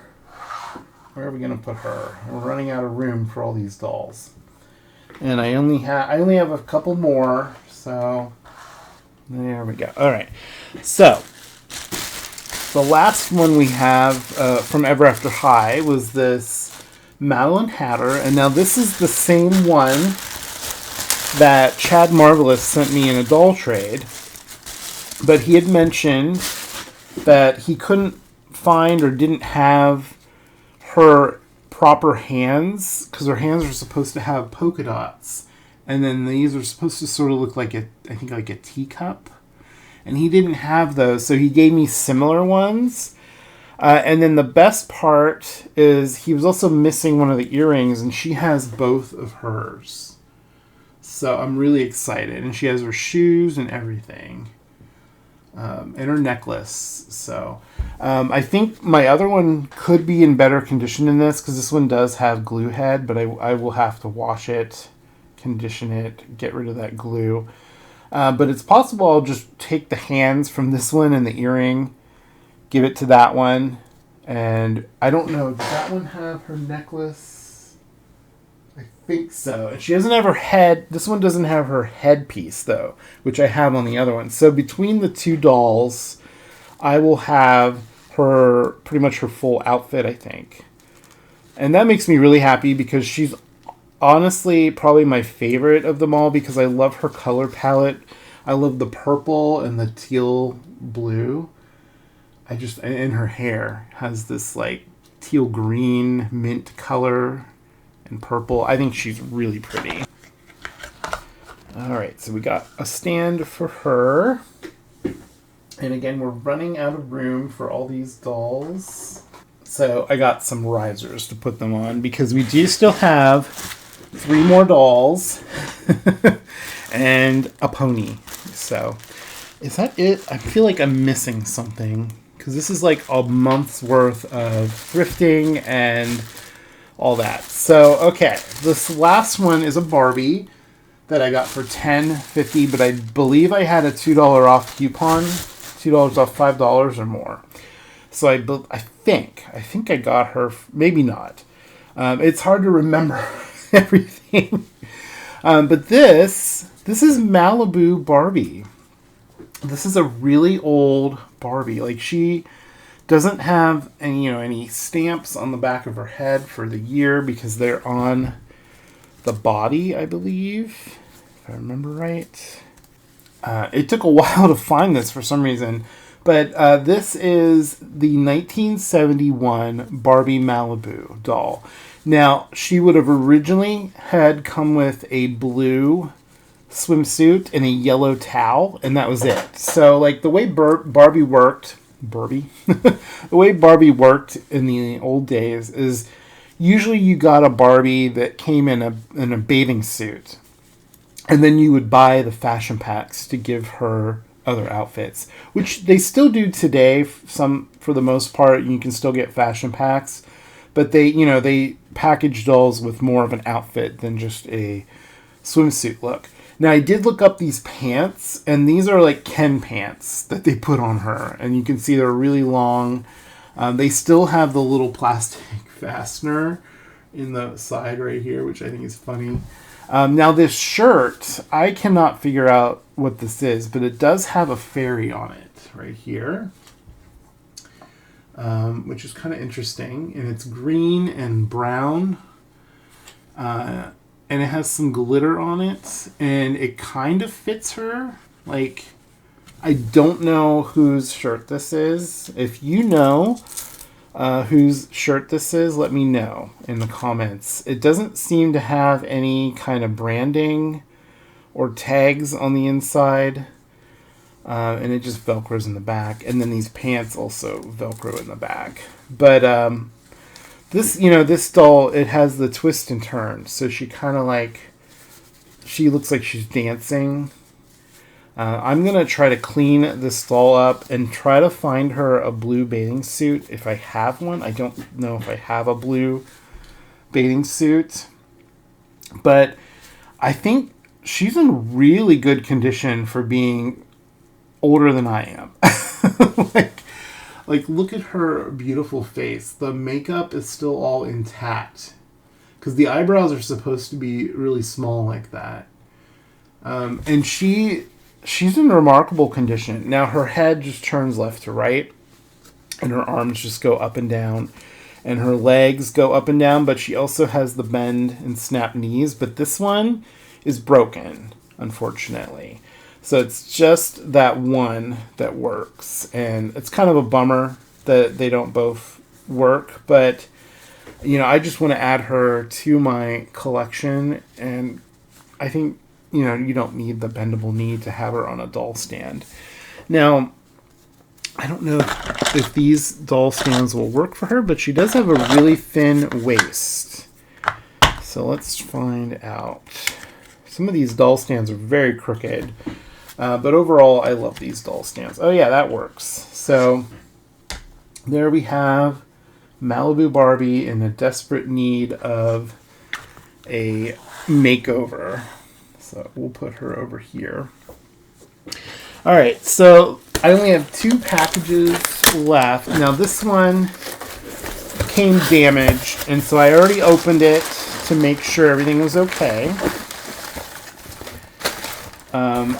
Where are we gonna put her? We're running out of room for all these dolls, and I only have a couple more. So there we go. All right, so the last one we have from Ever After High was this Madeline Hatter, and now this is the same one that Chad Marvelous sent me in a doll trade, but he had mentioned that he couldn't find or didn't have her proper hands because her hands are supposed to have polka dots, and then these are supposed to sort of look like like a teacup, and he didn't have those, so he gave me similar ones. And then the best part is he was also missing one of the earrings, and she has both of hers, so I'm really excited. And she has her shoes and everything. And her necklace. So I think my other one could be in better condition than this because this one does have glue head, but I will have to wash it, condition it, get rid of that glue. But it's possible I'll just take the hands from this one and the earring, give it to that one. And I don't know, does that one have her necklace? I think so. And she doesn't have her head. This one doesn't have her headpiece, though, which I have on the other one. So between the two dolls, I will have her, pretty much her full outfit, I think. And that makes me really happy because she's honestly probably my favorite of them all because I love her color palette. I love the purple and the teal blue. And her hair has this like teal green mint color and purple. I think she's really pretty. All right, so we got a stand for her. And again, we're running out of room for all these dolls. So I got some risers to put them on because we do still have 3 more dolls and a pony. So is that it? I feel like I'm missing something because this is like a month's worth of thrifting and all that. So, okay, this last one is a Barbie that I got for $10.50, but I believe I had a $2 off coupon, $2 off $5 or more. So I think I got her, maybe not. It's hard to remember everything. But this is Malibu Barbie. This is a really old Barbie. Like, she doesn't have any stamps on the back of her head for the year because they're on the body, I believe, if I remember right. It took a while to find this for some reason, but this is the 1971 Barbie Malibu doll. Now, she would have originally had come with a blue swimsuit and a yellow towel, and that was it. So, like, the way Barbie worked, the way Barbie worked in the old days is usually you got a Barbie that came in a bathing suit, and then you would buy the fashion packs to give her other outfits, which they still do today. For the most part, you can still get fashion packs, but they package dolls with more of an outfit than just a swimsuit look. Now, I did look up these pants, and these are like Ken pants that they put on her, and you can see they're really long. They still have the little plastic fastener in the side right here, which I think is funny. Now, this shirt, I cannot figure out what this is, but it does have a fairy on it right here. which is kind of interesting. And it's green and brown. And it has some glitter on it. And it kind of fits her. Like, I don't know whose shirt this is. If you know whose shirt this is, let me know in the comments. It doesn't seem to have any kind of branding or tags on the inside. And it just Velcros in the back. And then these pants also Velcro in the back. But this doll, it has the twist and turn. So she kind of she looks like she's dancing. I'm going to try to clean this doll up and try to find her a blue bathing suit if I have one. I don't know if I have a blue bathing suit. But I think she's in really good condition for being older than I am. like look at her beautiful face. The makeup is still all intact. Because the eyebrows are supposed to be really small like that. And she's in remarkable condition. Now her head just turns left to right, and her arms just go up and down, and her legs go up and down, but she also has the bend and snap knees. But this one is broken, unfortunately. So it's just that one that works, and it's kind of a bummer that they don't both work, but I just want to add her to my collection, and I think you don't need the bendable knee to have her on a doll stand. Now, I don't know if these doll stands will work for her, but she does have a really thin waist. So let's find out. Some of these doll stands are very crooked, but overall, I love these doll stands. Oh yeah, that works. So there we have Malibu Barbie in a desperate need of a makeover. So we'll put her over here. All right, so I only have 2 packages left. Now this one came damaged, and so I already opened it to make sure everything was okay.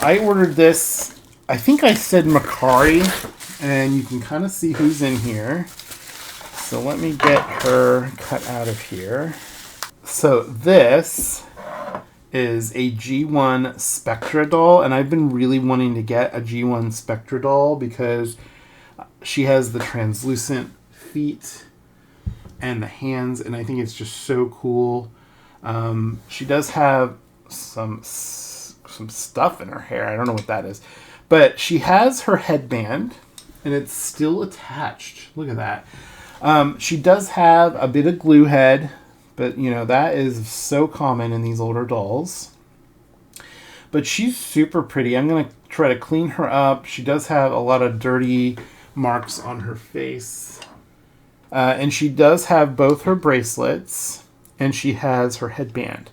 I ordered this, I think I said Macari, and you can kind of see who's in here. So let me get her cut out of here. So this is a G1 Spectra doll, and I've been really wanting to get a G1 Spectra doll because she has the translucent feet and the hands, and I think it's just so cool. She does have some stuff in her hair. I don't know what that is, but she has her headband, and it's still attached. Look at that. She does have a bit of glue head, but, that is so common in these older dolls. But she's super pretty. I'm going to try to clean her up. She does have a lot of dirty marks on her face. And she does have both her bracelets, and she has her headband.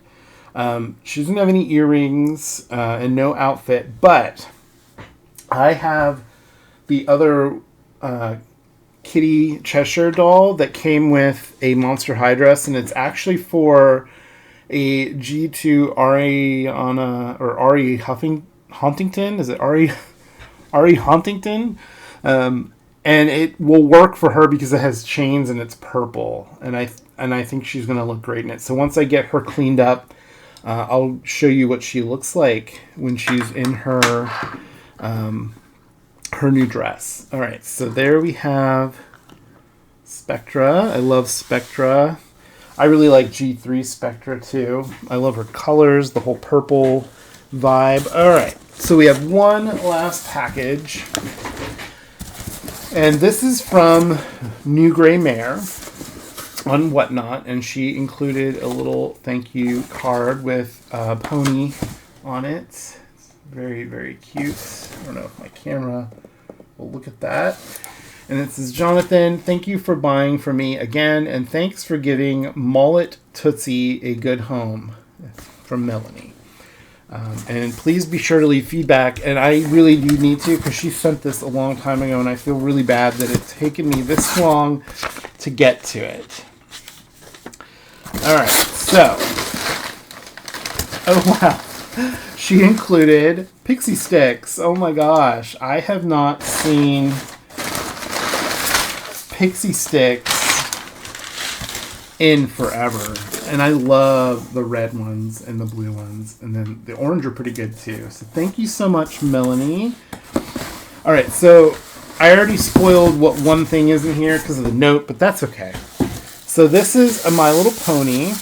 She doesn't have any earrings and no outfit, but I have the other Kitty Cheshire doll that came with a Monster High dress, and it's actually for a G2 Ariana or Ari Huntington. Is it Ari Huntington? And it will work for her because it has chains and it's purple, and I think she's going to look great in it. So once I get her cleaned up, I'll show you what she looks like when she's in her new dress. All right, so there we have Spectra. I love Spectra. I really like G3 Spectra too. I love her colors, the whole purple vibe. All right, so we have one last package, and this is from New Gray Mare on Whatnot, and she included a little thank you card with a pony on it. It's very, very cute. I don't know if my camera will look at that. And it says, Jonathan, thank you for buying for me again, and thanks for giving Mullet Tootsie a good home. From Melanie. And please be sure to leave feedback, and I really do need to, because she sent this a long time ago, and I feel really bad that it's taken me this long to get to it. Alright, so, oh wow, she included pixie sticks. Oh my gosh, I have not seen pixie sticks in forever. And I love the red ones and the blue ones. And then the orange are pretty good too. So thank you so much, Melanie. All right, so I already spoiled what one thing is in here because of the note, but that's okay. So this is a My Little Pony.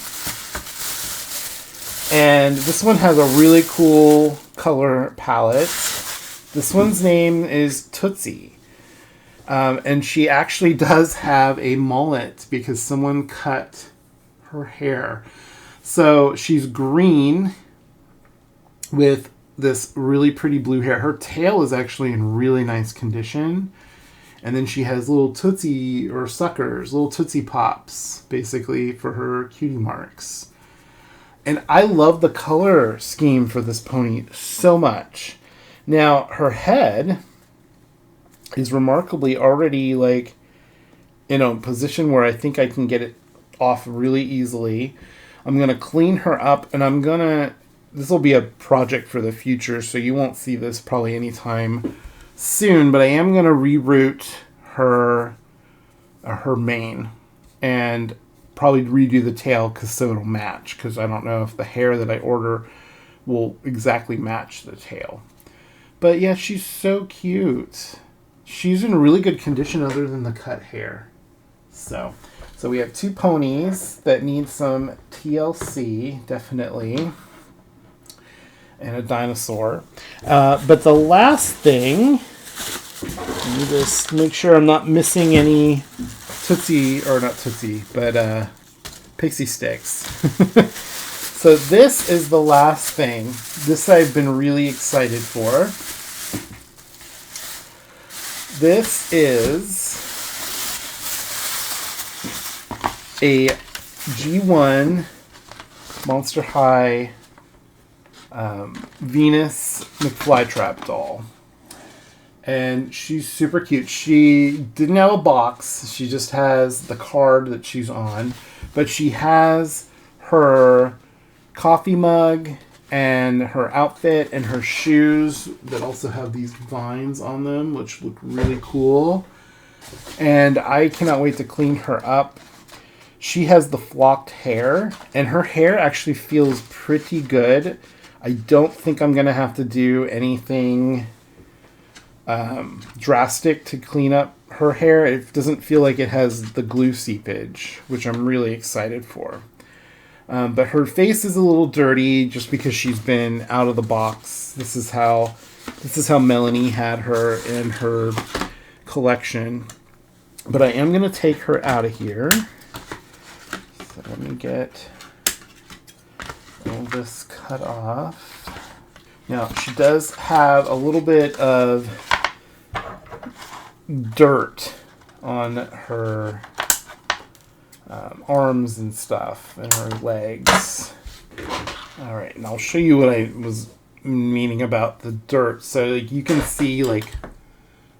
And this one has a really cool color palette. This one's name is Tootsie. And she actually does have a mullet because someone cut her hair. So she's green with this really pretty blue hair. Her tail is actually in really nice condition. And then she has little Tootsie or suckers, little Tootsie Pops, basically, for her cutie marks. And I love the color scheme for this pony so much. Now, her head is remarkably already, like, in a position where I think I can get it off really easily. I'm going to clean her up, and this will be a project for the future, so you won't see this probably anytime soon, but I am going to reroot her mane and probably redo the tail so it'll match, because I don't know if the hair that I order will exactly match the tail. But yeah, she's so cute. She's in really good condition other than the cut hair. So we have two ponies that need some TLC, definitely. And a dinosaur. But the last thing, let me just make sure I'm not missing any pixie sticks. So this is the last thing. This I've been really excited for. This is a G1 Monster High Venus McFlytrap doll. And she's super cute. She didn't have a box. She just has the card that she's on. But she has her coffee mug and her outfit and her shoes that also have these vines on them, which look really cool. And I cannot wait to clean her up. She has the flocked hair, and her hair actually feels pretty good. I don't think I'm going to have to do anything drastic to clean up her hair. It doesn't feel like it has the glue seepage, which I'm really excited for. But her face is a little dirty just because she's been out of the box. This is how Melanie had her in her collection. But I am going to take her out of here. So let me get all this cut off. Now, she does have a little bit of dirt on her arms and stuff, and her legs. Alright, and I'll show you what I was meaning about the dirt. So you can see, like,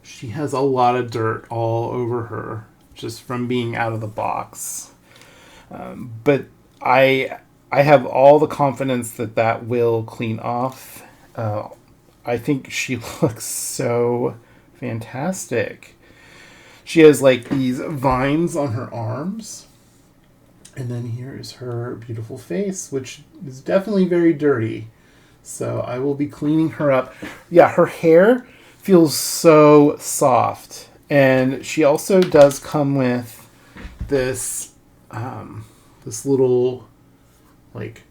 she has a lot of dirt all over her just from being out of the box. But I have all the confidence that will clean off. I think she looks so fantastic. She has like these vines on her arms. And then here is her beautiful face, which is definitely very dirty. So I will be cleaning her up. Yeah, her hair feels so soft. And she also does come with this this little like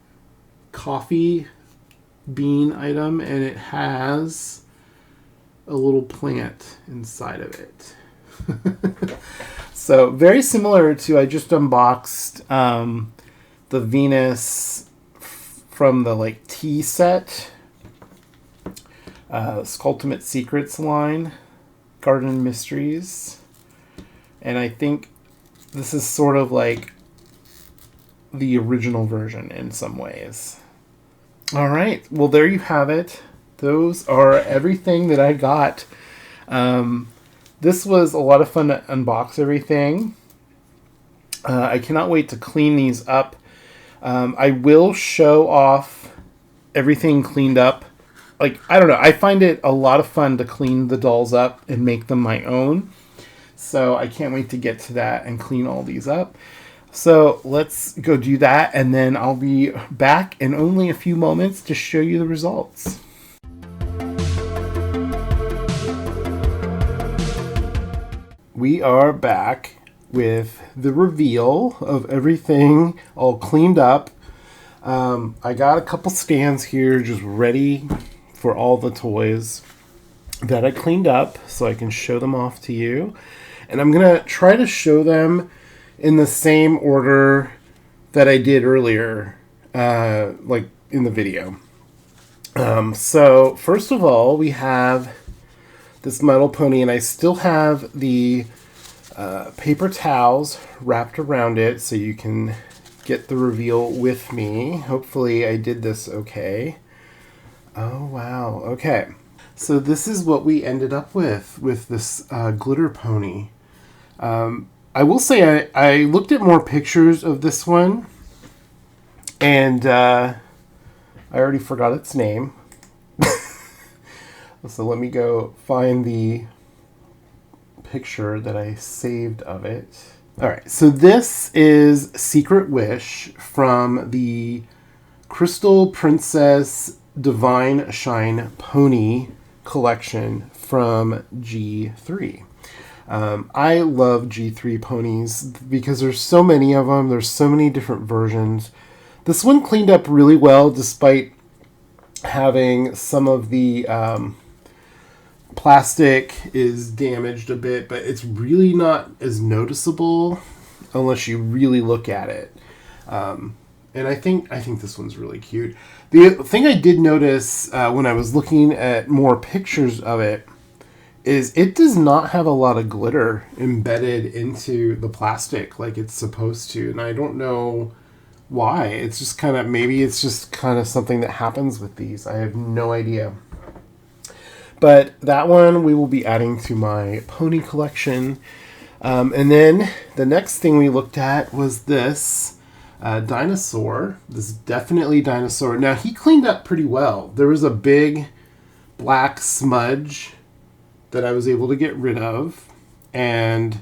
coffee bean item, and it has a little plant inside of it. So very similar to, I just unboxed the Venus from the like tea set, Ultimate Secrets line, Garden Mysteries, and I think this is sort of like the original version in some ways. All right, well there you have it. Those are everything that I got. This was a lot of fun to unbox everything. I cannot wait to clean these up. I will show off everything cleaned up. Like, I don't know, I find it a lot of fun to clean the dolls up and make them my own. So I can't wait to get to that and clean all these up. So let's go do that, and then I'll be back in only a few moments to show you the results. We are back with the reveal of everything all cleaned up. I got a couple stands here just ready for all the toys that I cleaned up so I can show them off to you. And I'm going to try to show them in the same order that I did earlier, like in the video. So first of all, we have this metal pony, and I still have the paper towels wrapped around it so you can get the reveal with me. Hopefully I did this okay. Oh, wow. Okay. So this is what we ended up with this glitter pony. I will say I looked at more pictures of this one, and I already forgot its name. So let me go find the picture that I saved of it. All right, so this is Secret Wish from the Crystal Princess Divine Shine Pony collection from G3. I love G3 ponies because there's so many of them. There's so many different versions. This one cleaned up really well despite having some of the plastic is damaged a bit, but it's really not as noticeable unless you really look at it. And I think this one's really cute. The thing I did notice when I was looking at more pictures of it is it does not have a lot of glitter embedded into the plastic like it's supposed to, and I don't know why. It's just kind of, maybe it's just kind of something that happens with these. I have no idea. But that one we will be adding to my pony collection. And then the next thing we looked at was this dinosaur. This Definitely Dinosaur. Now, he cleaned up pretty well. There was a big black smudge that I was able to get rid of. And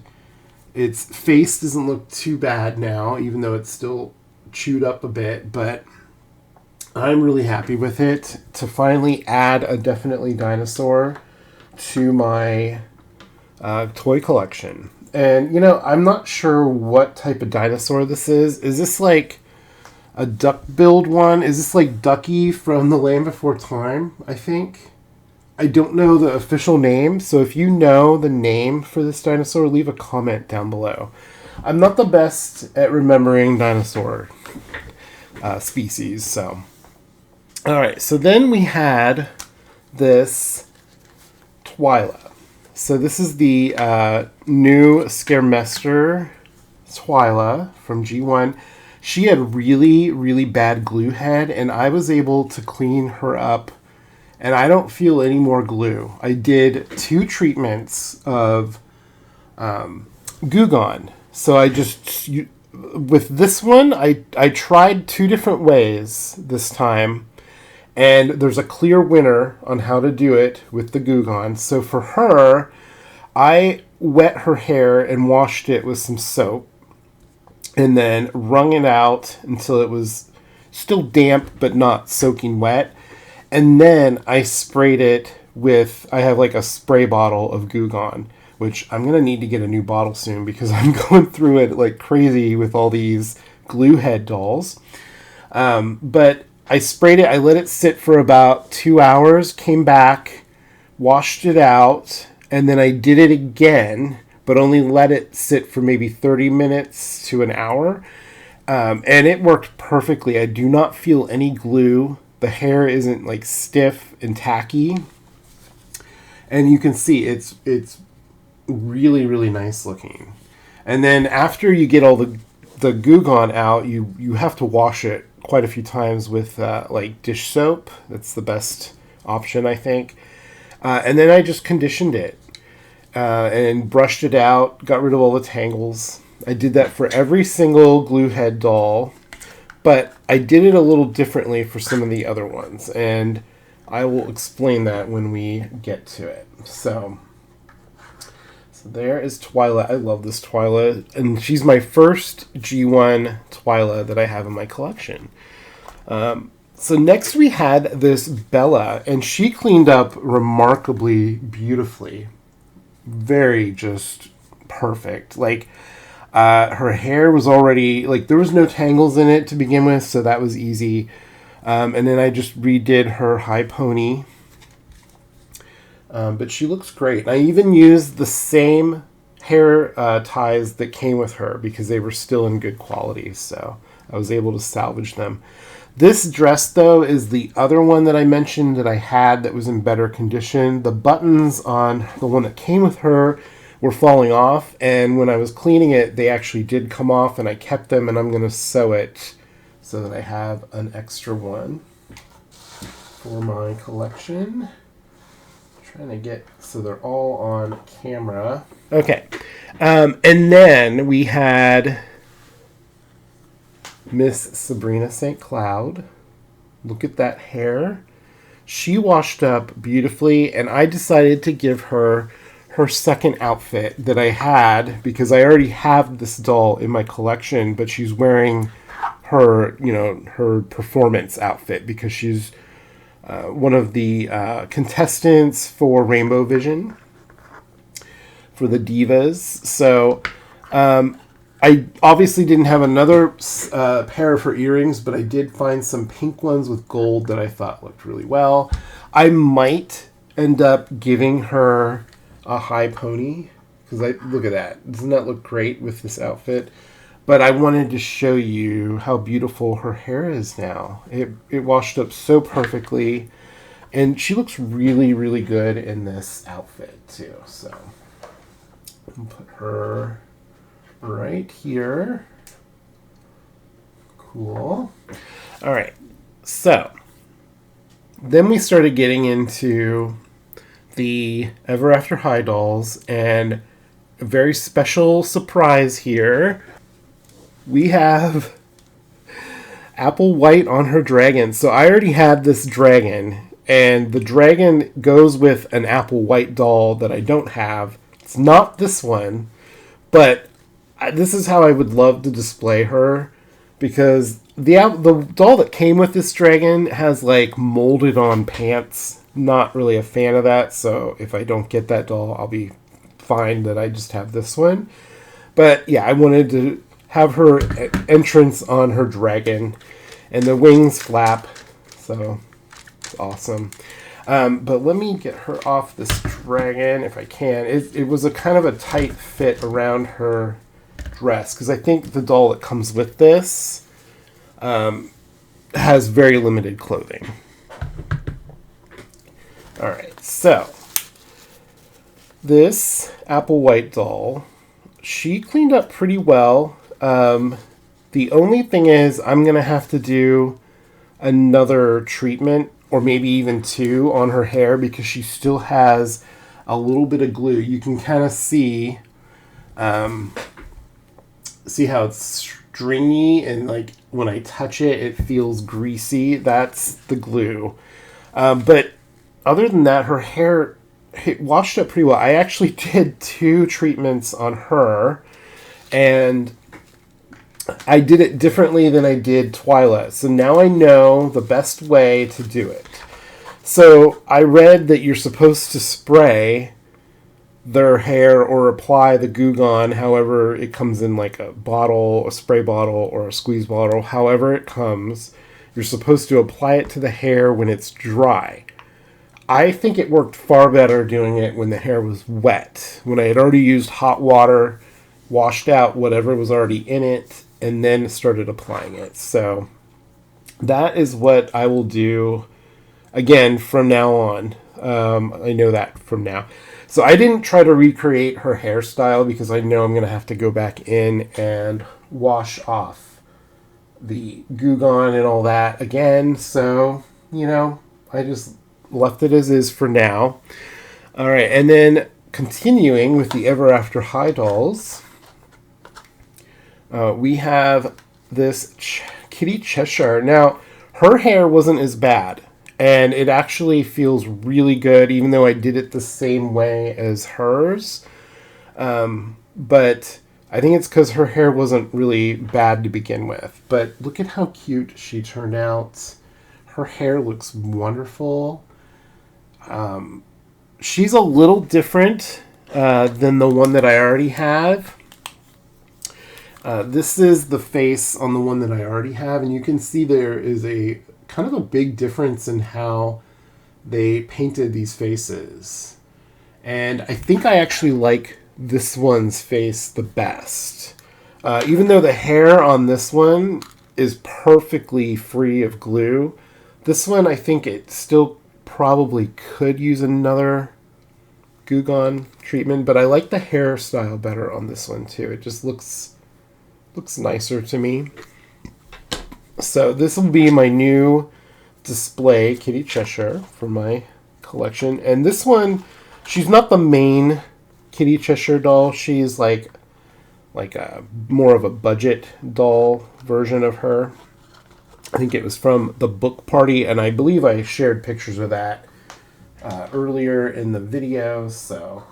its face doesn't look too bad now, even though it's still chewed up a bit. But I'm really happy with it to finally add a Definitely Dinosaur to my toy collection. And, you know, I'm not sure what type of dinosaur this is. Is this like a duck-billed one? Is this like Ducky from The Land Before Time, I think? I don't know the official name, so if you know the name for this dinosaur, leave a comment down below. I'm not the best at remembering dinosaur species, so... Alright, so then we had this Twyla. So this is the new Scaremester Twyla from G1. She had really, really bad glue head, and I was able to clean her up, and I don't feel any more glue. I did 2 treatments of Goo Gone. So I just... with this one, I tried 2 different ways this time. And there's a clear winner on how to do it with the Goo Gone. So for her, I wet her hair and washed it with some soap. And then wrung it out until it was still damp but not soaking wet. And then I sprayed it with, I have like a spray bottle of Goo Gone, which I'm going to need to get a new bottle soon because I'm going through it like crazy with all these glue head dolls. But I sprayed it, I let it sit for about 2 hours, came back, washed it out, and then I did it again, but only let it sit for maybe 30 minutes to an hour. And it worked perfectly. I do not feel any glue. The hair isn't like stiff and tacky. And you can see it's really, really nice looking. And then after you get all the Goo Gone out, you have to wash it quite a few times with like dish soap. That's the best option, I think. And then I just conditioned it and brushed it out, got rid of all the tangles. I did that for every single glue head doll, but I did it a little differently for some of the other ones, and I will explain that when we get to it. So There is Twyla. I love this Twyla. And she's my first G1 Twyla that I have in my collection. So next we had this Bella, and she cleaned up remarkably beautifully. Very just perfect. Like, her hair was already, like, there was no tangles in it to begin with, so that was easy. And then I just redid her high pony. But she looks great. I even used the same hair ties that came with her because they were still in good quality, so I was able to salvage them. This dress, though, is the other one that I mentioned that I had that was in better condition. The buttons on the one that came with her were falling off, and when I was cleaning it, they actually did come off, and I kept them, and I'm going to sew it so that I have an extra one for my collection. Trying to get so they're all on camera. Okay. And then we had Miss Sabrina St. Cloud. Look at that hair. She washed up beautifully, and I decided to give her her second outfit that I had because I already have this doll in my collection, but she's wearing her, her performance outfit because she's one of the contestants for Rainbow Vision for the Divas. So I obviously didn't have another pair of her earrings, but I did find some pink ones with gold that I thought looked really well. I might end up giving her a high pony because look at that. Doesn't that look great with this outfit? But I wanted to show you how beautiful her hair is now. It washed up so perfectly. And she looks really, really good in this outfit, too. So, I'll put her right here. Cool. All right. So, then we started getting into the Ever After High dolls. And a very special surprise here. We have Apple White on her dragon. So I already had this dragon, and the dragon goes with an Apple White doll that I don't have. It's not this one, but this is how I would love to display her, because the doll that came with this dragon has like molded on pants. Not really a fan of that, so if I don't get that doll, I'll be fine that I just have this one. But yeah, I wanted to have her entrance on her dragon, and the wings flap, so it's awesome. But let me get her off this dragon if I can. It was a kind of a tight fit around her dress, because I think the doll that comes with this has very limited clothing. Alright, so this Apple White doll, she cleaned up pretty well. The only thing is I'm going to have to do another treatment, or maybe even two, on her hair because she still has a little bit of glue. You can kind of see how it's stringy, and like when I touch it, it feels greasy. That's the glue. But other than that, her hair washed up pretty well. I actually did 2 treatments on her, and I did it differently than I did Twyla. So now I know the best way to do it. So I read that you're supposed to spray their hair or apply the Goo Gone, however it comes in, like a bottle, a spray bottle, or a squeeze bottle, however it comes. You're supposed to apply it to the hair when it's dry. I think it worked far better doing it when the hair was wet, when I had already used hot water, washed out whatever was already in it, and then started applying it. So that is what I will do again from now on. I know that from now. So I didn't try to recreate her hairstyle because I know I'm going to have to go back in and wash off the Goo Gone and all that again. So, I just left it as is for now. All right, and then continuing with the Ever After High dolls, we have this Kitty Cheshire. Now, her hair wasn't as bad, and it actually feels really good, even though I did it the same way as hers. But I think it's because her hair wasn't really bad to begin with. But look at how cute she turned out. Her hair looks wonderful. She's a little different than the one that I already have. This is the face on the one that I already have, and you can see there is a kind of a big difference in how they painted these faces. And I think I actually like this one's face the best. Even though the hair on this one is perfectly free of glue, this one I think it still probably could use another Goo Gone treatment, but I like the hairstyle better on this one too. It just looks nicer to me. So this will be my new display Kitty Cheshire for my collection. And this one, she's not the main Kitty Cheshire doll. She's like a more of a budget doll version of her. I think it was from the book party, and I believe I shared pictures of that earlier in the video. So,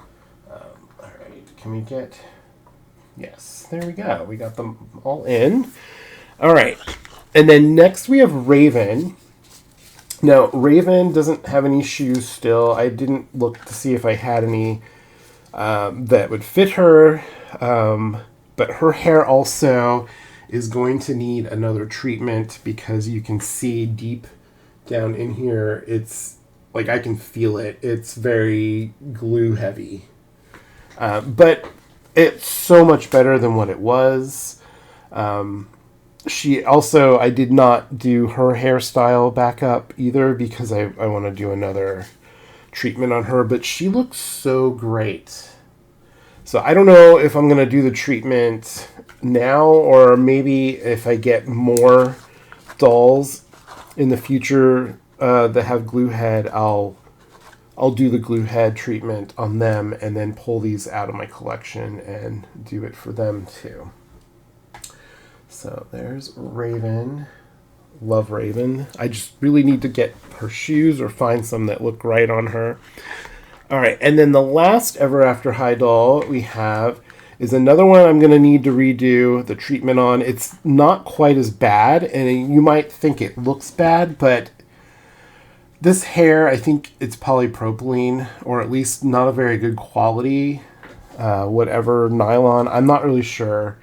all right, can we get... Yes, there we go. We got them all in. All right. And then next we have Raven. Now, Raven doesn't have any shoes still. I didn't look to see if I had any that would fit her. But her hair also is going to need another treatment because you can see deep down in here, it's like I can feel it. It's very glue heavy. But it's so much better than what it was. She also, I did not do her hairstyle back up either because I want to do another treatment on her, but she looks so great. So I don't know if I'm going to do the treatment now or maybe if I get more dolls in the future that have glue head, I'll do the glue head treatment on them and then pull these out of my collection and do it for them too. So there's Raven. Love Raven. I just really need to get her shoes or find some that look right on her. All right, and then the last Ever After High doll we have is another one I'm going to need to redo the treatment on. It's not quite as bad, and you might think it looks bad, but this hair, I think it's polypropylene, or at least not a very good quality, whatever, nylon. I'm not really sure.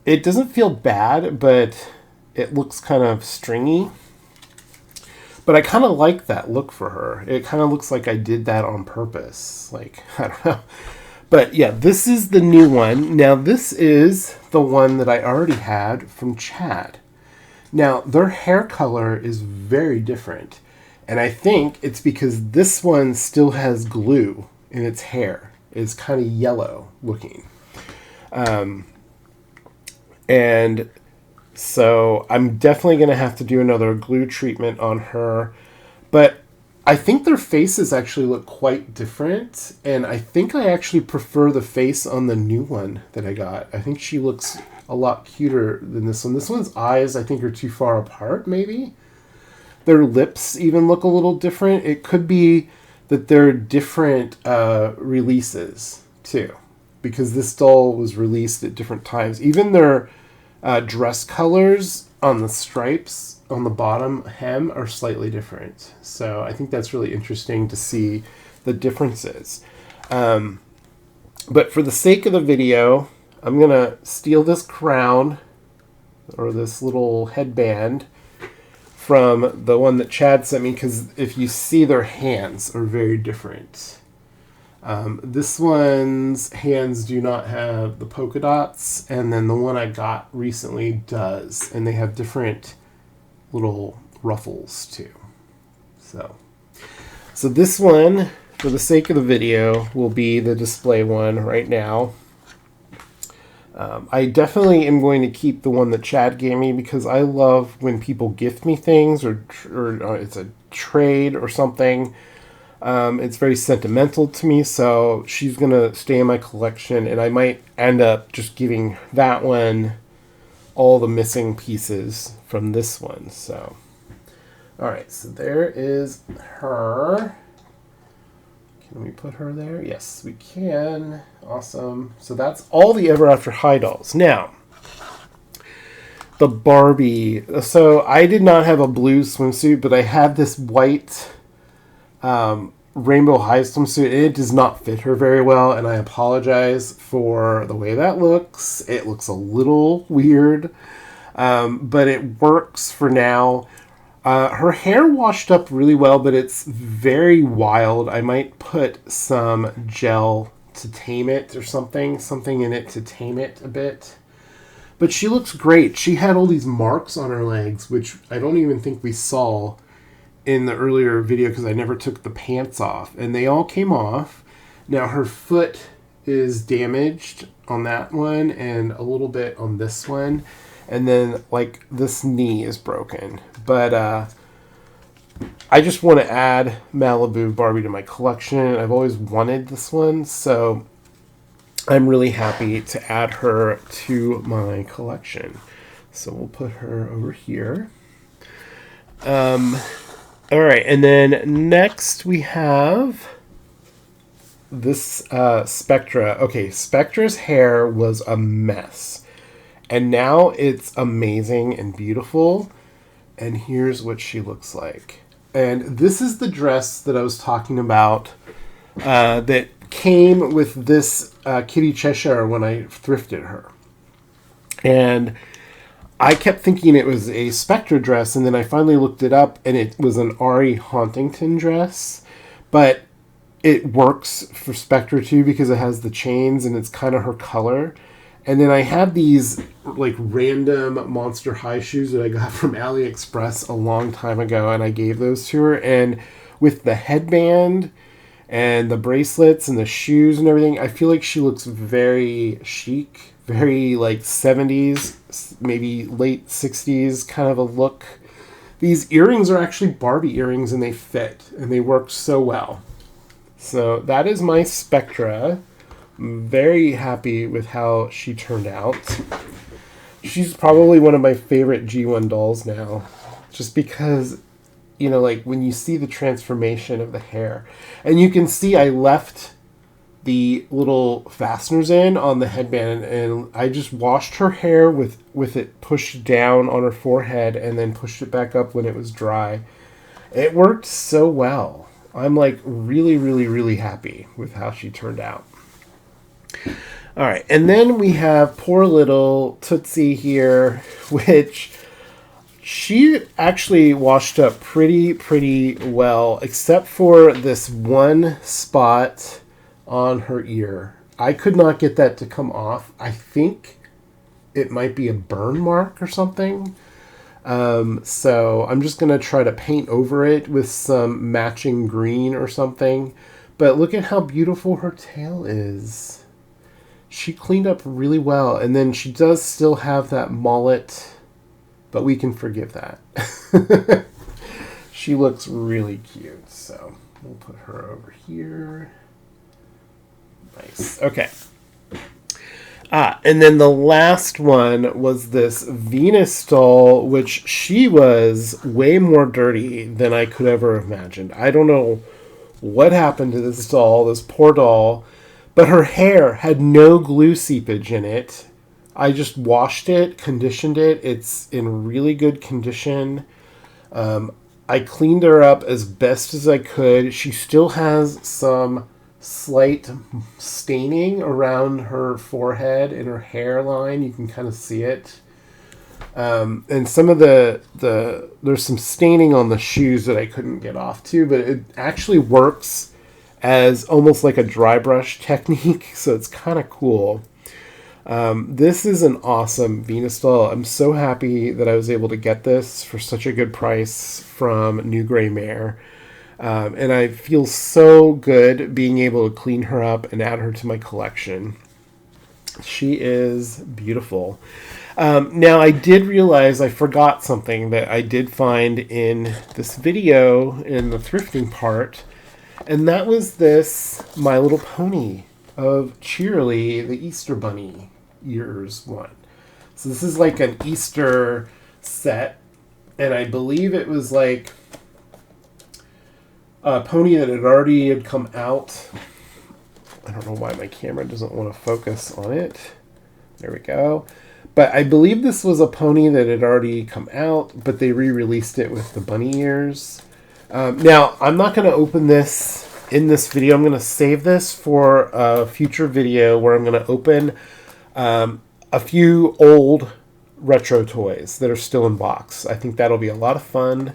It doesn't feel bad, but it looks kind of stringy. But I kind of like that look for her. It kind of looks like I did that on purpose. Like, I don't know. But yeah, this is the new one. Now, this is the one that I already had from Chad. Now, their hair color is very different. And I think it's because this one still has glue in its hair. It's kind of yellow looking. And so I'm definitely going to have to do another glue treatment on her. But I think their faces actually look quite different. And I think I actually prefer the face on the new one that I got. I think she looks a lot cuter than this one. This one's eyes, I think, are too far apart, maybe. Their lips even look a little different. It could be that they're different releases, too. Because this doll was released at different times. Even their dress colors on the stripes on the bottom hem are slightly different. So I think that's really interesting to see the differences. But for the sake of the video, I'm going to steal this crown or this little headband from the one that Chad sent me because if you see, their hands are very different. This one's hands do not have the polka dots, and then the one I got recently does, and they have different little ruffles too. So this one, for the sake of the video, will be the display one right now. I definitely am going to keep the one that Chad gave me because I love when people gift me things or it's a trade or something. It's very sentimental to me, so she's going to stay in my collection, and I might end up just giving that one all the missing pieces from this one. So, all right, so there is her. Can we put her there? Yes, we can. Awesome. So that's all the Ever After High dolls. Now, the Barbie. So I did not have a blue swimsuit, but I had this white rainbow high swimsuit. It does not fit her very well, and I apologize for the way that looks. It looks a little weird, but it works for now. Her hair washed up really well, but it's very wild. I might put some gel to tame it or something in it to tame it a bit. But she looks great. She had all these marks on her legs, which I don't even think we saw in the earlier video because I never took the pants off. And they all came off. Now her foot is damaged on that one and a little bit on this one. And then, like, this knee is broken. But I just want to add Malibu Barbie to my collection. I've always wanted this one, so I'm really happy to add her to my collection. So we'll put her over here. All right, and then next we have this Spectra. Okay, Spectra's hair was a mess. And now it's amazing and beautiful. And here's what she looks like. And this is the dress that I was talking about that came with this Kitty Cheshire when I thrifted her. And I kept thinking it was a Spectra dress, and then I finally looked it up, and it was an Ari Hauntington dress. But it works for Spectra too because it has the chains, and it's kind of her color. And then I had these like random Monster High shoes that I got from AliExpress a long time ago, and I gave those to her. And with the headband and the bracelets and the shoes and everything, I feel like she looks very chic, very like 70s, maybe late 60s kind of a look. These earrings are actually Barbie earrings, and they fit, and they work so well. So that is my Spectra. I'm very happy with how she turned out. She's probably one of my favorite G1 dolls now, just because, you know, like when you see the transformation of the hair, and you can see I left the little fasteners in on the headband, and I just washed her hair with it pushed down on her forehead and then pushed it back up when it was dry. It worked so well. I'm like really, really, really happy with how she turned out. All right, and then we have poor little Tootsie here, which she actually washed up pretty well, except for this one spot on her ear. I could not get that to come off. I think it might be a burn mark or something. So I'm just going to try to paint over it with some matching green or something. But look at how beautiful her tail is. She cleaned up really well, and then she does still have that mullet, but we can forgive that. She looks really cute, so we'll put her over here. Nice. Okay. And then the last one was this Venus doll, which she was way more dirty than I could ever have imagined. I don't know what happened to this doll, this poor doll. But her hair had no glue seepage in it. I just washed it, conditioned it. It's in really good condition. I cleaned her up as best as I could. She still has some slight staining around her forehead and her hairline. You can kind of see it. And some of there's some staining on the shoes that I couldn't get off too, but it actually works as almost like a dry brush technique, so it's kind of cool. This is an awesome Venus doll. I'm so happy that I was able to get this for such a good price from New Gray Mare. And I feel so good being able to clean her up and add her to my collection. She is beautiful. Now, I did realize I forgot something that I did find in this video in the thrifting part. And that was this My Little Pony of Cheerily, the Easter Bunny ears one. So this is like an Easter set. And I believe it was like a pony that had come out. I don't know why my camera doesn't want to focus on it. There we go. But I believe this was a pony that had already come out, but they re-released it with the bunny ears. Now, I'm not going to open this in this video. I'm going to save this for a future video where I'm going to open a few old retro toys that are still in box. I think that'll be a lot of fun.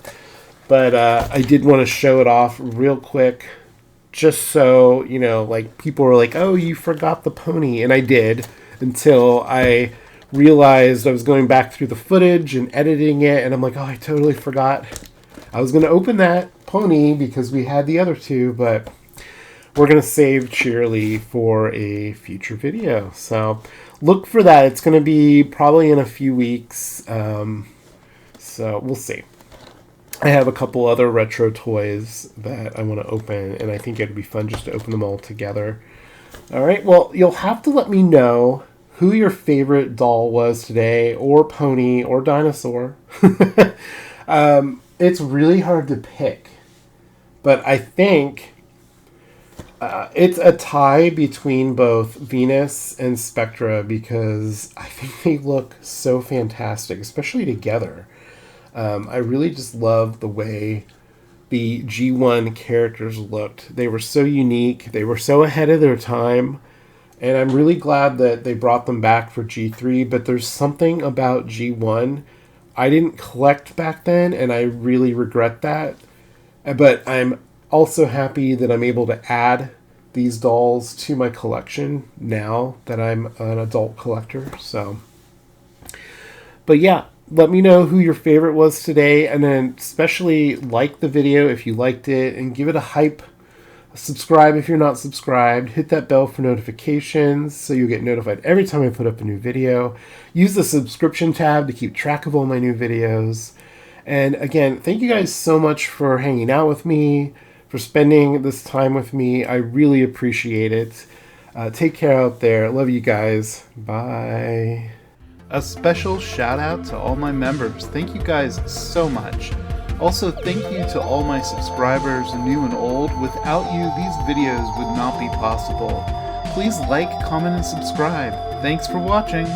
But I did want to show it off real quick, just so, you know, like, people were like, oh, you forgot the pony. And I did, until I realized I was going back through the footage and editing it, and I'm like, oh, I totally forgot. I was going to open that pony because we had the other two, but we're going to save Cheerly for a future video. So look for that. It's going to be probably in a few weeks. So we'll see. I have a couple other retro toys that I want to open, and I think it'd be fun just to open them all together. All right, well, you'll have to let me know who your favorite doll was today, or pony, or dinosaur. It's really hard to pick, but I think it's a tie between both Venus and Spectra, because I think they look so fantastic, especially together. I really just love the way the G1 characters looked. They were so unique. They were so ahead of their time. And I'm really glad that they brought them back for G3. But there's something about G1 I didn't collect back then, and I really regret that. But I'm also happy that I'm able to add these dolls to my collection now that I'm an adult collector. So, but yeah. Let me know who your favorite was today, and then especially like the video if you liked it, and give it a hype. Subscribe if you're not subscribed. Hit that bell for notifications so you'll get notified every time I put up a new video. Use the subscription tab to keep track of all my new videos. And again, thank you guys so much for hanging out with me, for spending this time with me. I really appreciate it. Take care out there. Love you guys. Bye. A special shout out to all my members. Thank you guys so much. Also, thank you to all my subscribers, new and old. Without you, these videos would not be possible. Please like, comment, and subscribe. Thanks for watching.